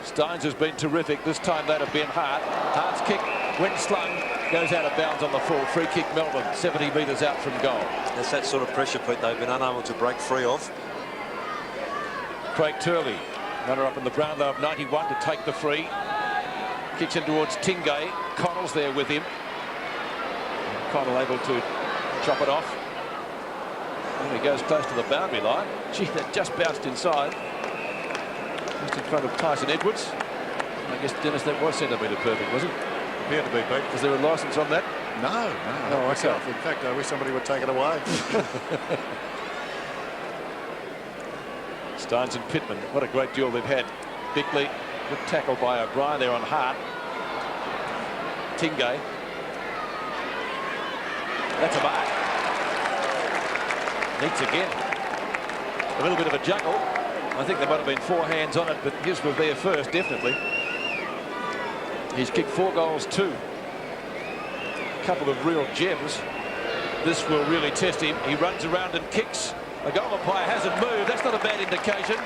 Stynes has been terrific. This time that have been Hart. Hart's kick, when slung, goes out of bounds on the full. Free kick Melbourne, 70 metres out from goal. That's that sort of pressure, Pete, they've been unable to break free of. Craig Turley, runner up in the brown low of 91 to take the free. Kicks in towards Tingay. Connell's there with him. Connell able to chop it off. And he goes close to the boundary line. Gee, that just bounced inside. Just in front of Tyson Edwards. I guess, Dennis, that was centimetre perfect, was it? Appeared to be, Pete. Is there a licence on that? No. Oh, okay. In fact, I wish somebody would take it away. Stynes and Pittman, what a great duel they've had. Bickley, good tackle by O'Brien there on Hart. Tingay. That's a mark. Neitz again. A little bit of a juggle. I think there might have been 4 hands on it, but his was there first, definitely. He's kicked 4 goals too. A couple of real gems. This will really test him. He runs around and kicks. The goal umpire hasn't moved. That's not a bad indication.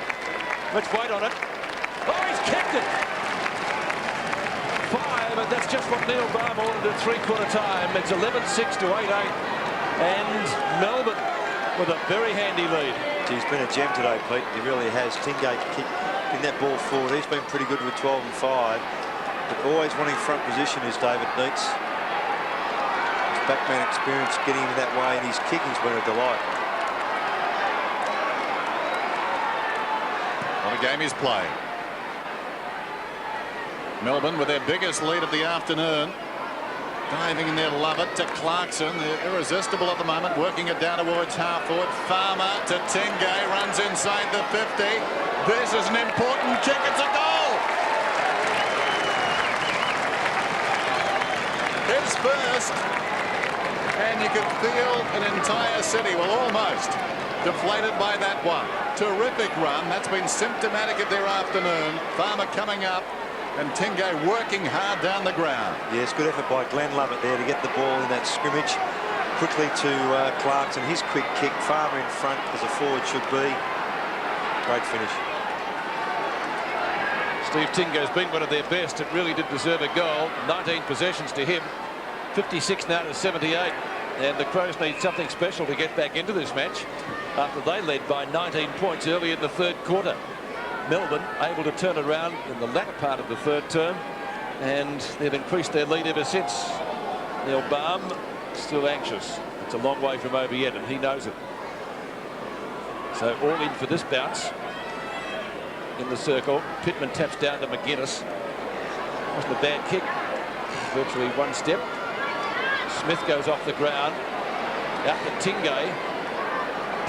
Let's wait on it. Oh, he's kicked it. 5, and that's just what Neil Barham ordered at 3/4 time. It's 11-6 to 8-8. And Melbourne with a very handy lead. He's been a gem today, Pete. He really has. Tingay kicking that ball forward. He's been pretty good with 12 and 5. But always wanting front position is David Neitz. backman experience getting him that way, and his kicking's been a delight. What a game he's playing. Melbourne with their biggest lead of the afternoon. Diving in there, Lovett to Clarkson. They're irresistible at the moment, working it down towards half forward. Farmer to Tingay, runs inside the 50. This is an important kick. It's a goal. His first. And you could feel an entire city, well, almost deflated by that one. Terrific run. That's been symptomatic of their afternoon. Farmer coming up. And Tingay working hard down the ground. Yes, good effort by Glenn Lovett there to get the ball in that scrimmage. Quickly to Clarkson. His quick kick. Farmer in front as a forward should be. Great finish. Steve Tingay's been one of their best. It really did deserve a goal. 19 possessions to him. 56 now to 78. And the Crows need something special to get back into this match after they led by 19 points early in the third quarter. Melbourne able to turn around in the latter part of the third term, and they've increased their lead ever since. Neil Baum still anxious. It's a long way from over yet, and he knows it. So all in for this bounce in the circle. Pittman taps down to McGuinness. Wasn't a bad kick, virtually one step. Smith goes off the ground out to Tingay.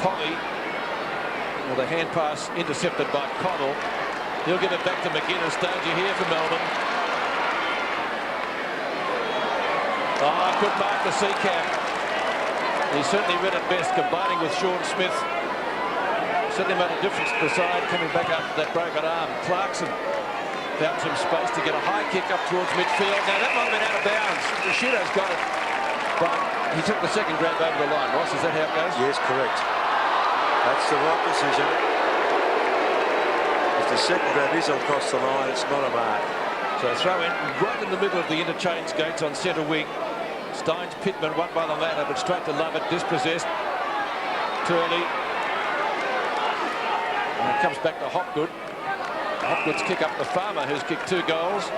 Polly with a hand pass intercepted by Connell. He'll give it back to McGuinness. Danger here for Melbourne. Oh, good mark to Seacamp. He certainly read it best, combining with Sean Smith. Certainly made a difference to the side, coming back after that broken arm. Clarkson found some space to get a high kick up towards midfield. Now that might have been out of bounds. The shooter's got it, but he took the second grab over the line. Ross, is that how it goes? Yes, correct. That's the right decision. If the second grab is across the line, it's not a mark. So throw in right in the middle of the interchange gates on centre wing. Stynes, Pittman, one by the ladder, but straight to Lovett, dispossessed. Turley. And it comes back to Hopgood. Hopgood's kick up to Farmer, who's kicked 2 goals.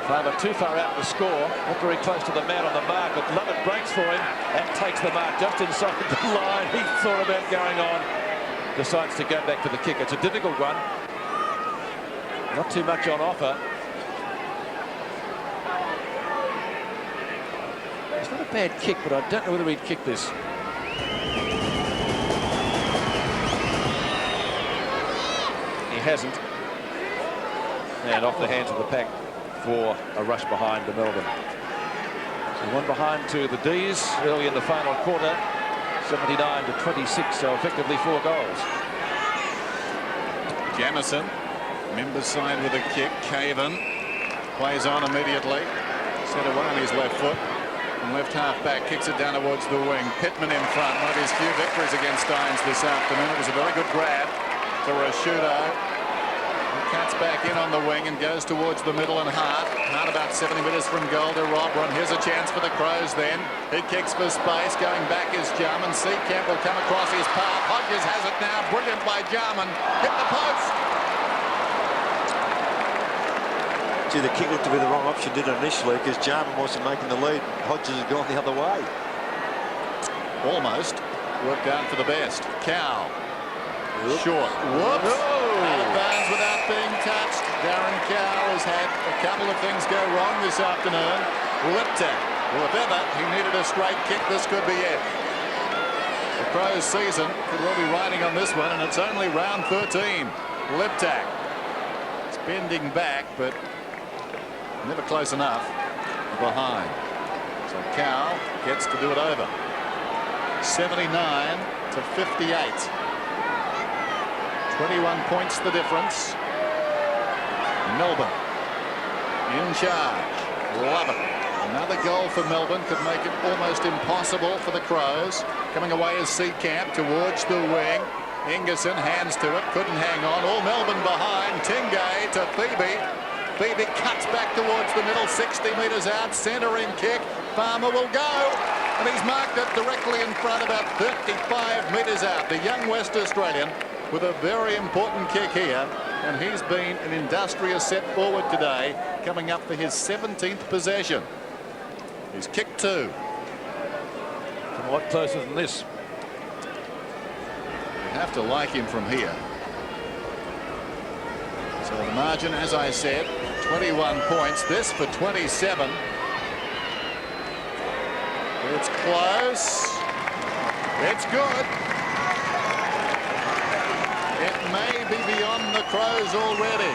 Farmer too far out to score, not very close to the man on the mark, but Lovett breaks for him and takes the mark just inside the line. He thought about going on, decides to go back to the kick. It's a difficult one, not too much on offer. It's not a bad kick, but I don't know whether he'd kick this. He hasn't. And off the hands of the pack for a rush behind to Melbourne. So one behind to the D's early in the final quarter, 79 to 26, so effectively 4 goals. Jamison, members side with a kick. Caven plays on immediately. Set away on his left foot. And left half back kicks it down towards the wing. Pittman in front, one of his few victories against Stynes this afternoon. It was a very good grab for a shooter. Cuts back in on the wing and goes towards the middle and Hart. Hart about 70 metres from goal to Robron. Here's a chance for the Crows then. He kicks for space. Going back is Jarman. Seacamp will come across his path. Hodges has it now. Brilliant by Jarman. Hit the post. Gee, the kick looked to be the wrong option, did it initially, because Jarman wasn't making the lead. Hodges has gone the other way. Almost. Worked out for the best. Cow. Short. Whoops. Out of bounds without being touched. Darren Cow has had a couple of things go wrong this afternoon. Liptak. Well, if ever he needed a straight kick, this could be it. The Crows season could well be riding on this one, and it's only round 13. Liptak. It's bending back, but never close enough. Behind. So Cow gets to do it over. 79 to 58. 21 points the difference. Melbourne in charge. Love it. Another goal for Melbourne could make it almost impossible for the Crows. Coming away is Seacamp towards the wing. Ingerson hands to it, couldn't hang on. All Melbourne behind. Tingay to Febey. Febey cuts back towards the middle, 60 metres out. Centering kick. Farmer will go. And he's marked it directly in front, about 35 metres out. The young West Australian with a very important kick here, and he's been an industrious set forward today, coming up for his 17th possession. He's kicked 2. From a lot closer than this. You have to like him from here. So the margin, as I said, 21 points. This for 27. It's close. It's good. It may be beyond the Crows already.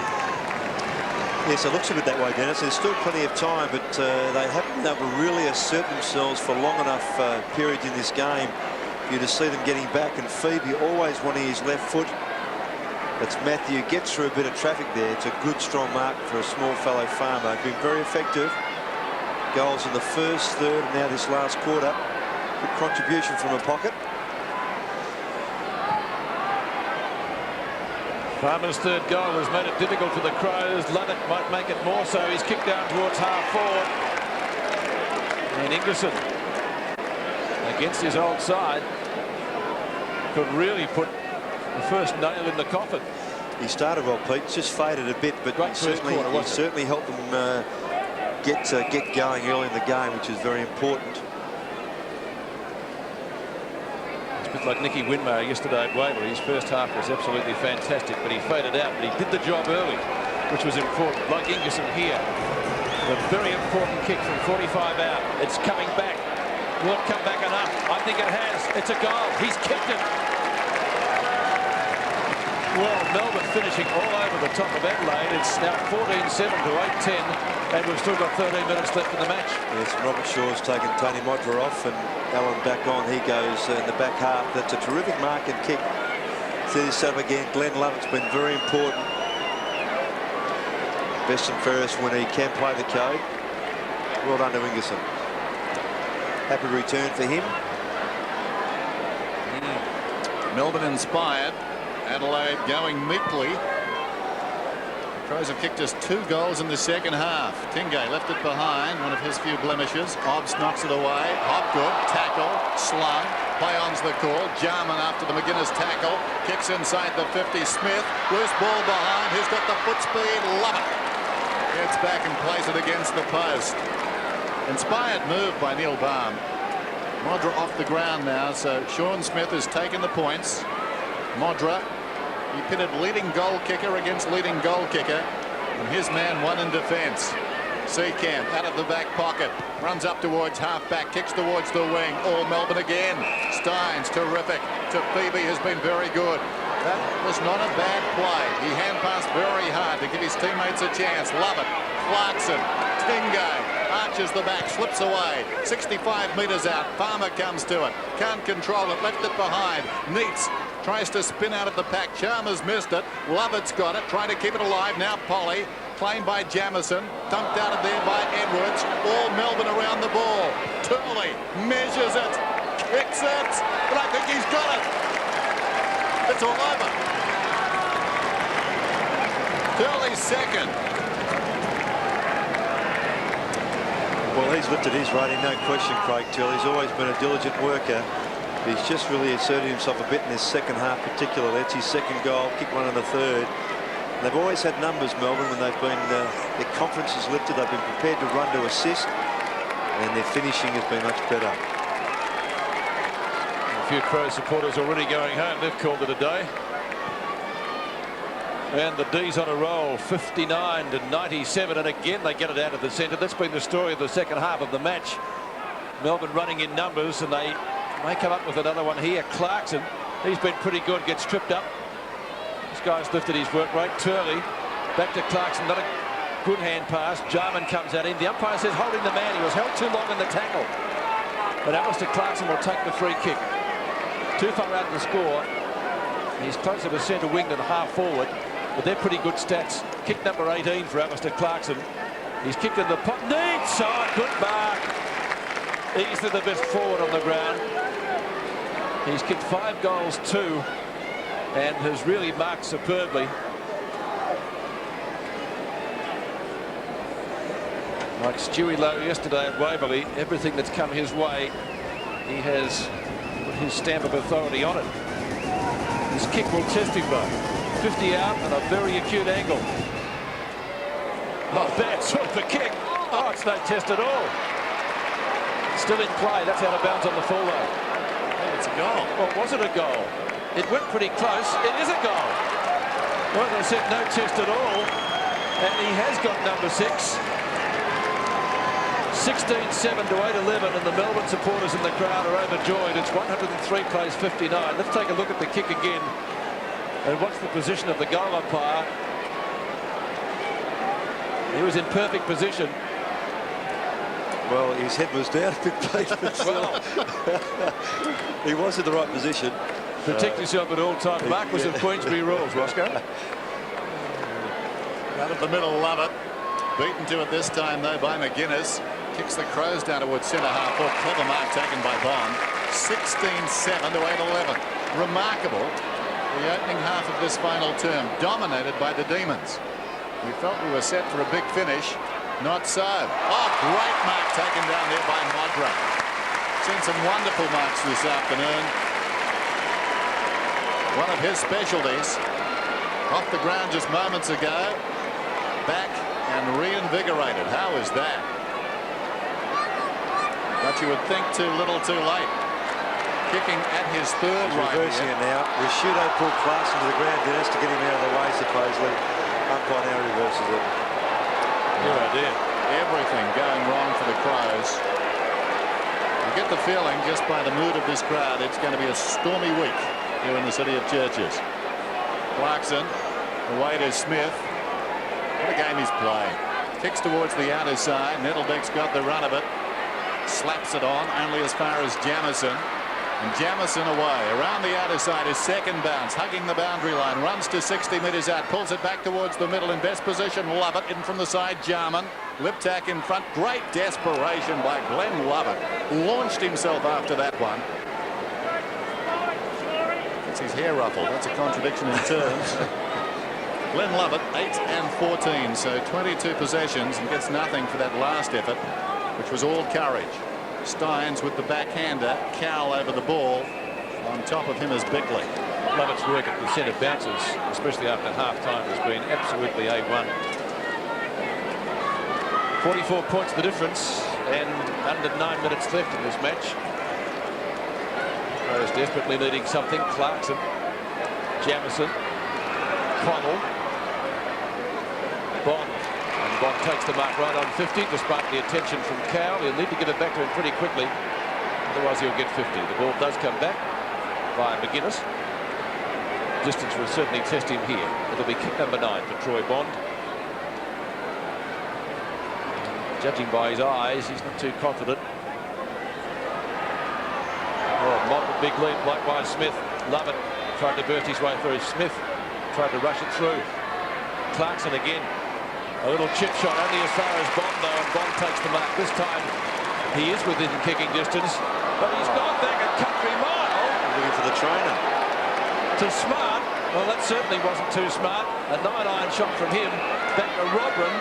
Yes, it looks a bit that way, Dennis. There's still plenty of time, but they haven't been able to really assert themselves for long enough periods in this game for you to see them getting back. And Febey always wanting his left foot. That's Matthew, gets through a bit of traffic there. It's a good, strong mark for a small fellow farmer. Been very effective. Goals in the first, third, and now this last quarter. Good contribution from a pocket. Farmer's third goal has made it difficult for the Crows. Lovett might make it more so. He's kicked down towards half forward. And Ingerson, against his old side, could really put the first nail in the coffin. He started well, Pete. Just faded a bit, but he certainly helped them get going early in the game, which is very important. It's a bit like Nicky Winmar yesterday at Waverley. His first half was absolutely fantastic, but he faded out. But he did the job early, which was important. Like Ingerson here, a very important kick from 45 out. It's coming back. Will it come back enough? I think it has. It's a goal. He's kicked it. Well, Melbourne finishing all over the top of Adelaide. It's now 14-7 to 8-10, and we've still got 13 minutes left in the match. Yes, Robert Shaw's taken Tony Modra off, and Alan back on. He goes in the back half. That's a terrific mark and kick. See this up again. Glenn Lovett's been very important. Best and fairest when he can play the code. Well done to Ingerson. Happy return for him. Melbourne inspired. Adelaide going meekly. The Crows have kicked us 2 goals in the second half. Tingay left it behind, one of his few blemishes. Obbs knocks it away. Hopgood, tackle, slung. Play on's the call. Jarman after the McGuinness tackle. Kicks inside the 50. Smith, loose ball behind. Who's got the foot speed? Love it. Gets back and plays it against the post. Inspired move by Neil Baum. Modra off the ground now, so Sean Smith has taken the points. Modra, he pitted leading goal kicker against leading goal kicker, and his man won in defence. Seacamp out of the back pocket, runs up towards half-back, kicks towards the wing. All Melbourne again. Stynes, terrific. To Febey has been very good. That was not a bad play. He hand-passed very hard to give his teammates a chance. Love it. Clarkson, Tingay, arches the back, slips away. 65 metres out. Farmer comes to it. Can't control it. Left it behind. Neitz tries to spin out of the pack. Chalmers missed it. Lovett's got it. Trying to keep it alive. Now Polly. Claimed by Jamison. Dumped out of there by Edwards. All Melbourne around the ball. Turley measures it. Kicks it. But I think he's got it. It's all over. Turley's second. Well, he's lifted his rating, no question, Craig Turley. He's always been a diligent worker. He's just really asserted himself a bit in this second half particularly. That's his second goal, kick one in the third. And they've always had numbers, Melbourne, when they've been, their confidence is lifted. They've been prepared to run to assist, and their finishing has been much better. A few Crow supporters already going home. They've called it a day. And the D's on a roll, 59 to 97, and again they get it out of the centre. That's been the story of the second half of the match. Melbourne running in numbers, and they may come up with another one here. Clarkson, he's been pretty good, gets tripped up. This guy's lifted his work rate. Turley, back to Clarkson, not a good hand pass. Jarman comes at him. The umpire says holding the man. He was held too long in the tackle. But Alastair Clarkson will take the free kick. Too far out of the score. He's closer to centre wing than half forward. But they're pretty good stats. Kick number 18 for Alastair Clarkson. He's kicked in the pot. Neitz! Oh, good mark. Easily the best forward on the ground. He's kicked 5 goals too, and has really marked superbly. Like Stewie Lowe yesterday at Waverley, everything that's come his way, he has put his stamp of authority on it. His kick will testify. 50 out and a very acute angle. Oh, bad sort of a kick. Oh, it's no test at all. Still in play. That's out of bounds on the full though. Oh, it's a goal. Well, was it a goal? It went pretty close. It is a goal. Well, as I said, no test at all. And he has got number 6. 16-7 to 8-11, and the Melbourne supporters in the crowd are overjoyed. It's 103 plays 59. Let's take a look at the kick again and watch the position of the goal umpire. He was in perfect position. Well, his head was down a bit, but still, he was in the right position. Protect yourself at all times. Marquis of Queensbury rules, Roscoe. Out of the middle, love it. Beaten to it this time, though, by McGuinness. Kicks the Crows down towards centre half. Oh, clever mark taken by Bond. 16-7 to 8-11. Remarkable. The opening half of this final term dominated by the Demons. We felt we were set for a big finish. Not so. Oh, great mark taken down there by Modra. Seen some wonderful marks this afternoon. One of his specialties. Off the ground just moments ago. Back and reinvigorated. How is that? But you would think too little too late. Kicking at his third right. Reversing it now. Rashudo pulled Clarkson to the ground. Dennis to get him out of the way, supposedly. Umpire now reverses it. Good idea. Everything going wrong for the Crows. You get the feeling just by the mood of this crowd it's going to be a stormy week here in the city of Churches. Clarkson away to Smith. What a game he's playing. Kicks towards the outer side. Nettlebeck's got the run of it. Slaps it on only as far as Jamison. And Jamison away. Around the outer side is second bounce. Hugging the boundary line. Runs to 60 metres out. Pulls it back towards the middle in best position. Lovett in from the side. Jarman. Lip tack in front. Great desperation by Glenn Lovett. Launched himself after that one. Gets his hair ruffled. That's a contradiction in terms. Glenn Lovett 8 and 14. So 22 possessions and gets nothing for that last effort, which was all courage. Stynes with the backhander. Cowell over the ball. On top of him is Bickley. Lovett's work at the centre bounces, especially after half-time, has been absolutely A1. 44 points the difference, and under 9 minutes left in this match. Crows desperately needing something. Clarkson, Jamison, Connell, Bond. And Bond takes the mark right on 50, despite the attention from Cowell. He'll need to get it back to him pretty quickly, otherwise he'll get 50. The ball does come back by McGuinness. Distance will certainly test him here. It'll be kick number 9 for Troy Bond. Judging by his eyes, he's not too confident. Oh, Mott, a big lead, likewise Smith. Lovett tried to burst his way through. Smith tried to rush it through. Clarkson again. A little chip shot only as far as Bond, though, and Bond takes the mark. This time he is within kicking distance, but he's gone back a country mile. Looking for the trainer. To Smart. Well, that certainly wasn't too smart. A 9-iron shot from him. Back to Robran.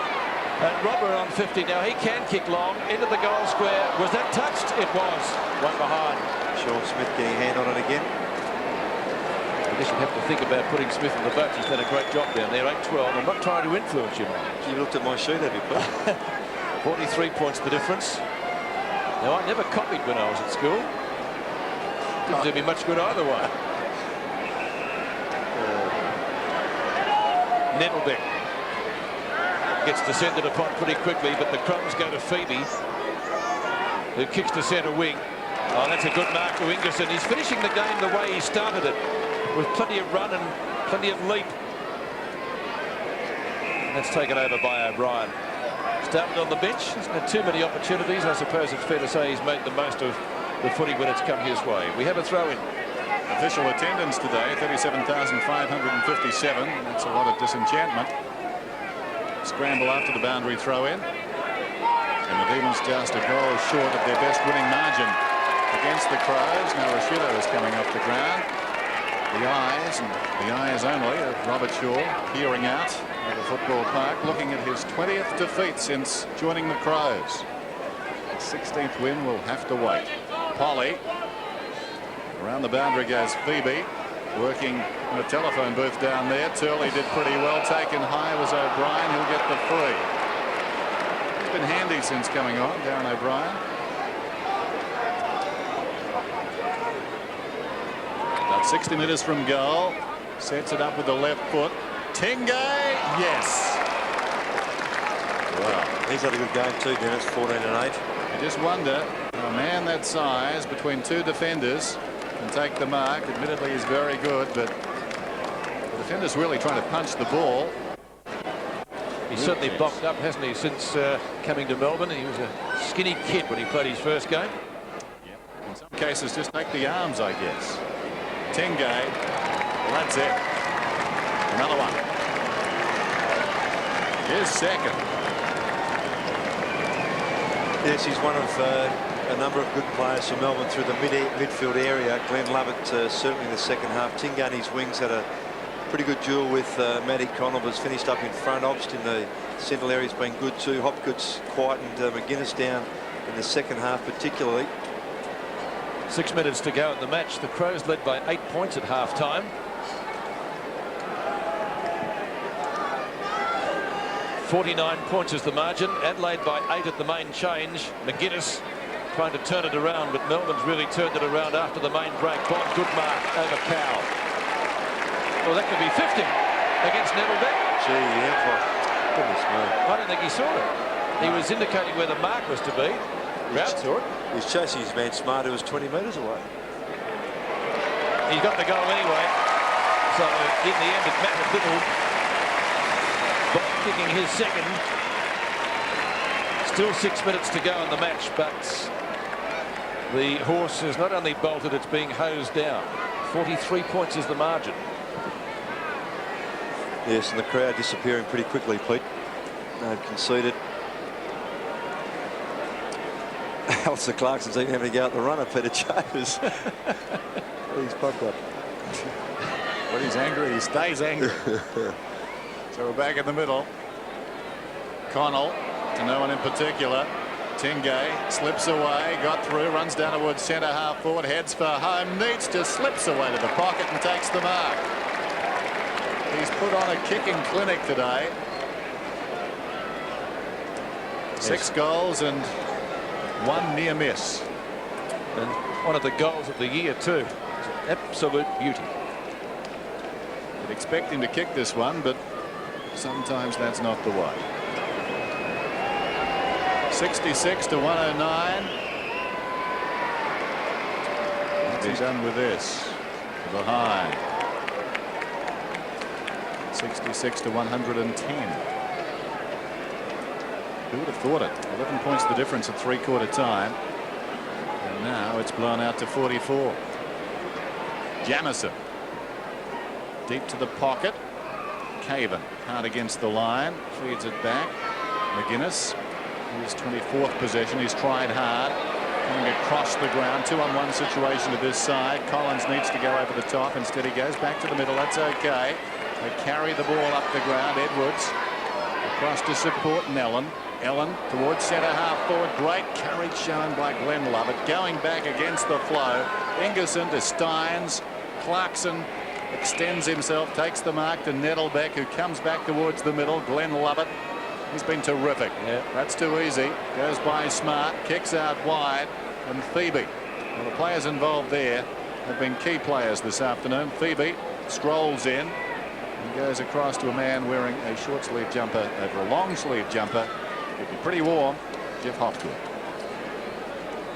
And Robran on 50 now. He can kick long into the goal square. Was that touched? It was. One behind. Sean Smith getting a hand on it again. I guess you'd have to think about putting Smith in the boat. He's done a great job down there. 8-12. I'm not trying to influence you, mate. You looked at my sheet, have you, Pete? 43 points the difference. Now, I never copied when I was at school. Didn't do me much good either way. Nettlebeck gets descended upon pretty quickly, but the crumbs go to Febey, who kicks to centre wing. Oh, that's a good mark to Ingerson. He's finishing the game the way he started it, with plenty of run and plenty of leap. And that's taken over by O'Brien. Started on the bench. Hasn't had too many opportunities. I suppose it's fair to say he's made the most of the footy when it's come his way. We have a throw-in. Official attendance today, 37,557. That's a lot of disenchantment. Scramble after the boundary throw-in. And the Demons just a goal short of their best winning margin against the Crows. Now Rashudo is coming off the ground. The eyes, and the eyes only, of Robert Shaw peering out at the football park, looking at his 20th defeat since joining the Crows. The 16th win will have to wait. Polly. Around the boundary goes Febey, working in a telephone booth down there. Turley did pretty well. Taken high was O'Brien. He'll get the free. He's been handy since coming on, Darren O'Brien. 60 metres from goal. Sets it up with the left foot. Tingay, yes. Wow, he's had a good game too, Dennis. 14 and 8. You just wonder, a man that size between two defenders can take the mark. Admittedly, he's very good, but the defender's really trying to punch the ball. He's certainly bulked up, hasn't he, since coming to Melbourne? He was a skinny kid when he played his first game. Yep. In some cases, just take the arms, I guess. Tingay, that's it. Another one. His second. Yes, he's one of a number of good players for Melbourne through the midfield area. Glenn Lovett certainly in the second half. Tingay and his wings had a pretty good duel with Matty Connell, was finished up in front. Obst in the central area has been good too. Hopgood's quietened McGuinness down in the second half particularly. 6 minutes to go in the match. The Crows led by 8 points at half-time. .49 points is the margin. Adelaide by 8 at the main change. McGuinness trying to turn it around, but Melbourne's really turned it around after the main break. Bond, good mark over Cowell. Well, that could be 50 against Nettlebeck. Gee, yeah, goodness me. I don't think he saw it. He was indicating where the mark was to be. Rout saw it. He's chasing his man Smart, who was 20 metres away. He got the goal anyway. So in the end, it mattered little. Bond kicking his second. Still 6 minutes to go in the match, but the horse has not only bolted, it's being hosed down. 43 points is the margin. Yes, and the crowd disappearing pretty quickly, Pete. They've conceded. Alastair Clarkson's even having to go out the runner, Peter Chambers. He's popped up. When he's angry, he stays angry. So we're back in the middle. Connell to no one in particular. Tingay slips away, got through, runs down towards centre half forward, heads for home. Neitz just slips away to the pocket and takes the mark. He's put on a kicking clinic today. 6 goals and 1 near miss. And one of the goals of the year too. Absolute beauty. You'd expect him to kick this one, but sometimes that's not the way. 66 to 109. What's he done with this? Behind. 66 to 110. Who would have thought it? 11 points the difference at three-quarter time. And now it's blown out to 44. Jamison. Deep to the pocket. Caven hard against the line. Feeds it back. McGuinness. His 24th possession. He's tried hard. Coming across the ground. 2-on-1 situation to this side. Collins needs to go over the top. Instead he goes back to the middle. That's okay. They carry the ball up the ground. Edwards across to support Ellen. Ellen towards centre half forward. Great courage shown by Glenn Lovett. Going back against the flow. Ingerson to Stynes. Clarkson extends himself, takes the mark to Nettlebeck, who comes back towards the middle. Glenn Lovett. He's been terrific. Yeah. That's too easy. Goes by Smart, kicks out wide, and Febey. Well, the players involved there have been key players this afternoon. Febey strolls in and goes across to a man wearing a short sleeve jumper over a long sleeve jumper. It'll be pretty warm. Jeff Hopgood.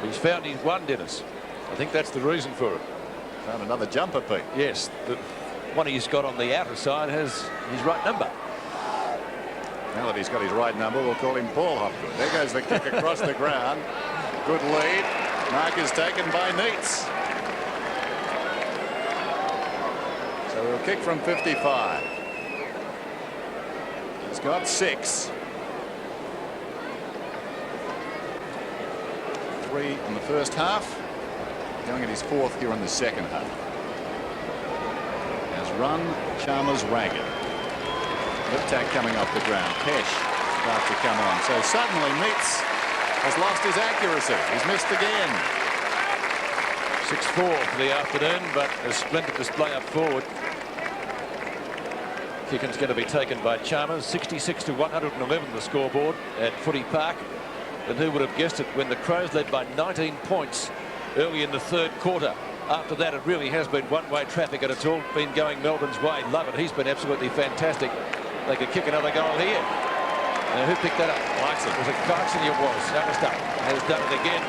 He's found his one, Dennis. I think that's the reason for it. Found another jumper, Pete. Yes, the one he's got on the outer side has his right number. Now that he's got his right number, we'll call him Paul Hopgood. There goes the kick across the ground. Good lead. Mark is taken by Neitz. So we'll kick from 55. He's got 6. 3 in the first half. Going at his 4th here in the second half. Has run Chalmers ragged. Attack coming off the ground. Pesh starts to come on. So suddenly Neitz has lost his accuracy. He's missed again. 6-4 for the afternoon, but a splendid display up forward. Kicking's going to be taken by Chalmers. 66 to 111 the scoreboard at Footy Park. And who would have guessed it when the Crows led by 19 points early in the third quarter. After that, it really has been one-way traffic, and it's all been going Melbourne's way. Love it. He's been absolutely fantastic. They could kick another goal here. Now, who picked that up? Clarkson. Was it Clarkson? It was. Alastair has done it again.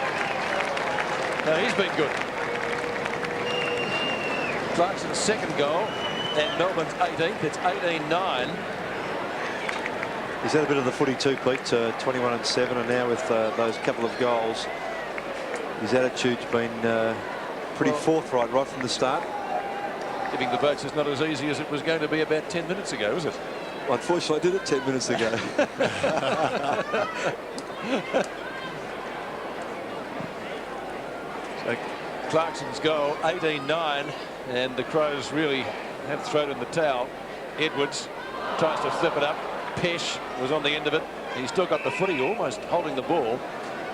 Now, he's been good. Clarkson's second goal, and Melbourne's 18th. It's 18-9. He's had a bit of the footy too, Pete, 21-7, and now with those couple of goals, his attitude's been pretty forthright right from the start. Giving the votes is not as easy as it was going to be about 10 minutes ago, is it? Unfortunately, I did it 10 minutes ago. So Clarkson's goal, 18-9, and the Crows really have thrown in the towel. Edwards tries to flip it up. Pesh was on the end of it. He's still got the footy, almost holding the ball.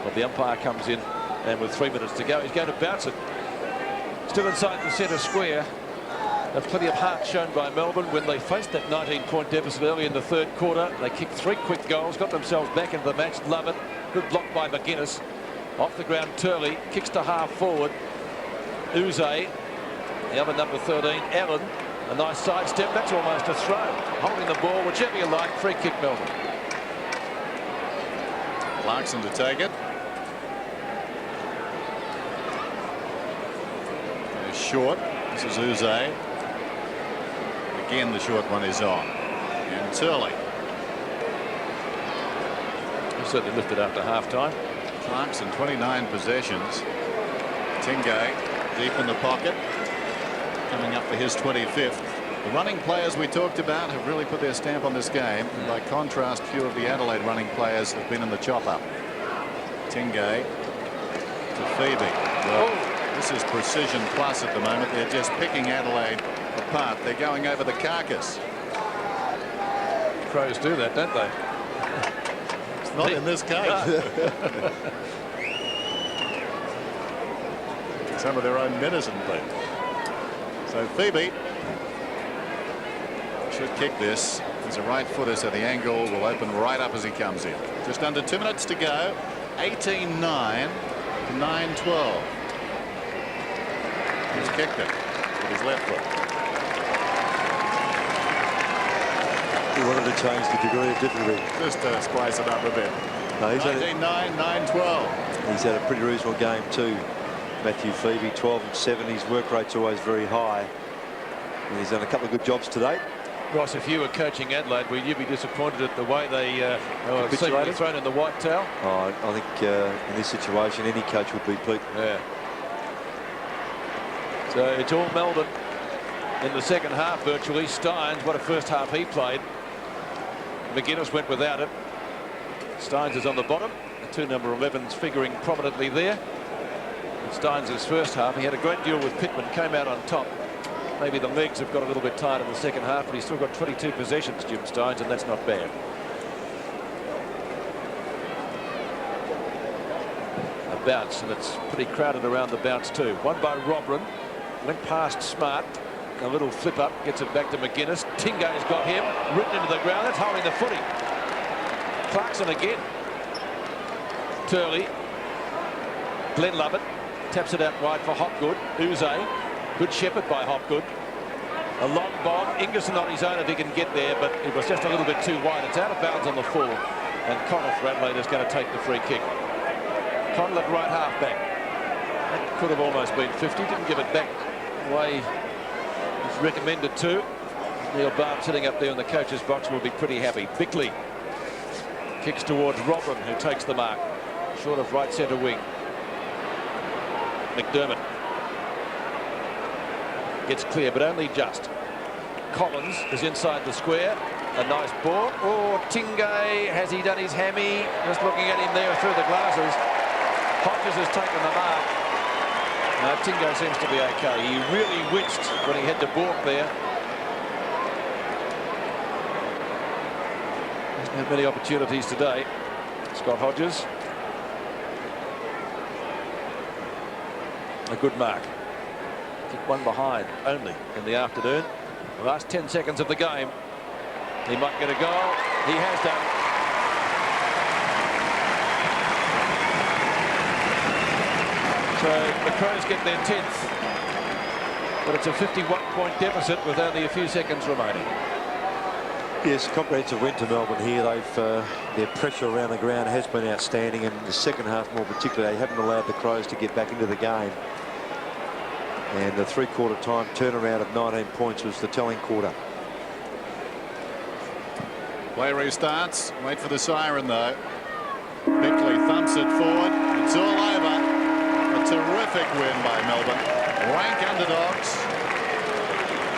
But the umpire comes in, and with 3 minutes to go, he's going to bounce it. Still inside the centre square. There's plenty of heart shown by Melbourne when they faced that 19-point deficit early in the third quarter. They kicked 3 quick goals, got themselves back into the match. Love it. Good block by McGuinness. Off the ground, Turley kicks to half forward. Uze, the other number 13, Allen. A nice sidestep. That's almost a throw. Holding the ball, whichever you like. Free kick, Melbourne. Clarkson to take it. Short. This is Uze. Again, the short one is on. And Turley. He certainly lifted after half-time. Clarkson, 29 possessions. Tingay deep in the pocket. Coming up for his 25th. The running players we talked about have really put their stamp on this game. And by contrast, few of the Adelaide running players have been in the chop-up. Tingay to Febey. Well, this is precision plus at the moment. They're just picking Adelaide apart. They're going over the carcass. Crows do that, don't they? It's not in this case. Some of their own medicine thing. So Febey should kick this. He's a right footer, so the angle will open right up as he comes in. Just under 2 minutes to go. 18-9 to 9-12. He's kicked it with his left foot. He wanted to change the degree of difficulty. Just to spice it up a bit. No, 19-9, 9-12. He's had a pretty reasonable game too. Matthew Febey, 12-7. His work rate's always very high. And he's done a couple of good jobs today. Ross, if you were coaching Adelaide, would you be disappointed at the way they were seemingly thrown in the white towel? Oh, I think in this situation, any coach would be, Pete. Yeah. So it's all Melbourne in the second half virtually. Stynes, what a first half he played. McGuinness went without it. Stynes is on the bottom. The 2 number 11s figuring prominently there. Stynes' first half, he had a great deal with Pittman, came out on top. Maybe the legs have got a little bit tired in the second half, but he's still got 22 possessions, Jim Stynes, and that's not bad. A bounce, and it's pretty crowded around the bounce too. One by Robran, went past Smart. A little flip up, gets it back to McGuinness. Tingay's got him, written into the ground. That's holding the footy. Clarkson again. Turley. Glenn Lovett taps it out wide for Hopgood. Uze. Good shepherd by Hopgood. A long bomb. Ingerson on his own if he can get there, but it was just a little bit too wide. It's out of bounds on the full. And Connell for Adelaide is going to take the free kick. Connell at right half back. That could have almost been 50. Didn't give it back the way it's recommended to. Neil Barb sitting up there in the coach's box will be pretty happy. Bickley kicks towards Robran, who takes the mark. Short of right centre wing. McDermott gets clear, but only just. Collins is inside the square. A nice ball. Oh, Tingay, has he done his hammy? Just looking at him there through the glasses. Hodges has taken the mark. No, Tingay seems to be okay. He really winced when he had to balk there. Hasn't had many opportunities today. Scott Hodges. A good mark. Kick one behind only in the afternoon. The last 10 seconds of the game. He might get a goal. He has done. So the Crows get their 10th. but it's a 51-point deficit with only a few seconds remaining. Yes, comprehensive win to Melbourne here. Their pressure around the ground has been outstanding, and the second half more particularly, they haven't allowed the Crows to get back into the game. And the three-quarter time turnaround of 19 points was the telling quarter. Play restarts. Wait for the siren though. Bickley thumps it forward. It's all over. A terrific win by Melbourne. Rank underdogs.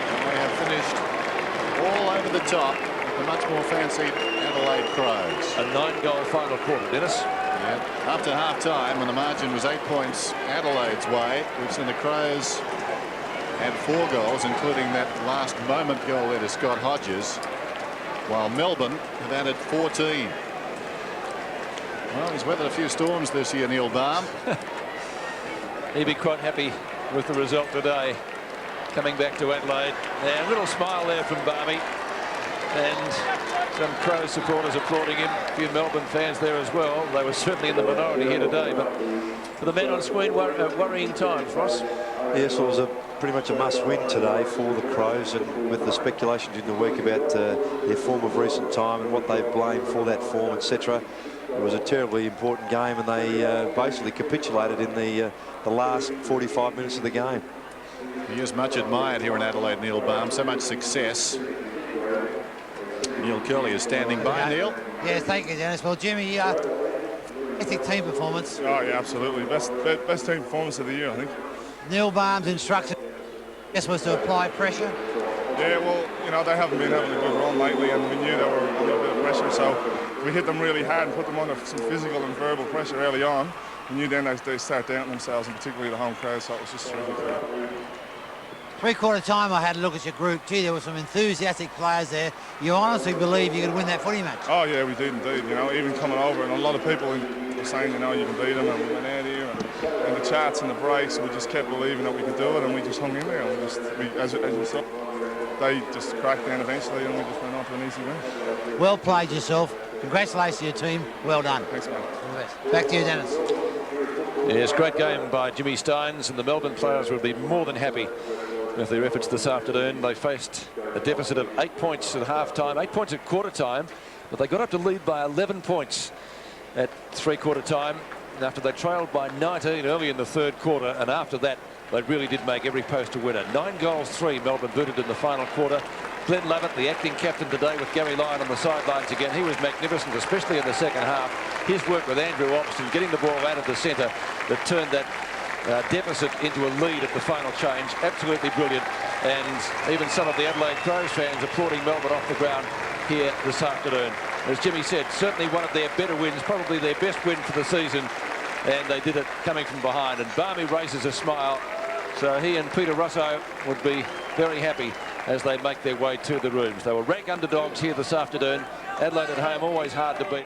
And they have finished all over the top. The much more fancied Adelaide Crows. A 9-goal final quarter, Dennis. Yeah. After half-time, when the margin was 8 points Adelaide's way, we've seen the Crows had 4 goals, including that last moment goal there to Scott Hodges, while Melbourne have added 14. Well, he's weathered a few storms this year, Neil Baum. He'd be quite happy with the result today. Coming back to Adelaide. And a little smile there from Barmy. And some Crows supporters applauding him. A few Melbourne fans there as well. They were certainly in the minority here today. But for the men on screen, worrying times, Ross. Yes, it was pretty much a must-win today for the Crows, and with the speculations in the week about their form of recent time and what they've blamed for that form, etc. It was a terribly important game, and they basically capitulated in the last 45 minutes of the game. He is much admired here in Adelaide, Neil Baum. So much success. Neil Curley is standing by. Neil? Yeah, thank you, Dennis. Well, Jimmy, fantastic team performance. Oh, yeah, absolutely. Best team performance of the year, I think. Neil Baum's instruction was to apply pressure. Yeah, well, you know, they haven't been having a good run lately, and we knew they were under a bit of pressure, so we hit them really hard and put them under some physical and verbal pressure early on. We knew then they start doubting themselves, and particularly the home crowd, so it was just terrific. Three-quarter time, I had a look at your group. Gee, there were some enthusiastic players there. You honestly believe you could win that footy match? Oh, yeah, we did indeed. You know, even coming over, and a lot of people were saying, you know, you can beat them, and we went out here, and the charts and the breaks, we just kept believing that we could do it, and we just hung in there. And as we saw, they just cracked down eventually, and we just went on to an easy win. Well played yourself. Congratulations to your team. Well done. Thanks, man. All the best. Back to you, Dennis. Yes, great game by Jimmy Stynes, and the Melbourne players will be more than happy with their efforts this afternoon. They faced a deficit of 8 points at half-time, 8 points at quarter-time, but they got up to lead by 11 points at three-quarter time after they trailed by 19 early in the third quarter, and after that they really did make every post a winner. 9 goals, 3 Melbourne booted in the final quarter. Glenn Lovett, the acting captain today with Gary Lyon on the sidelines again. He was magnificent, especially in the second half. His work with Andrew Opston, getting the ball out of the centre that turned that deficit into a lead at the final change. Absolutely brilliant. And even some of the Adelaide Crows fans applauding Melbourne off the ground here this afternoon. As Jimmy said, certainly one of their better wins, probably their best win for the season, and they did it coming from behind. And Barmy raises a smile, so he and Peter Russo would be very happy as they make their way to the rooms. They were rank underdogs here this afternoon. Adelaide at home, always hard to beat.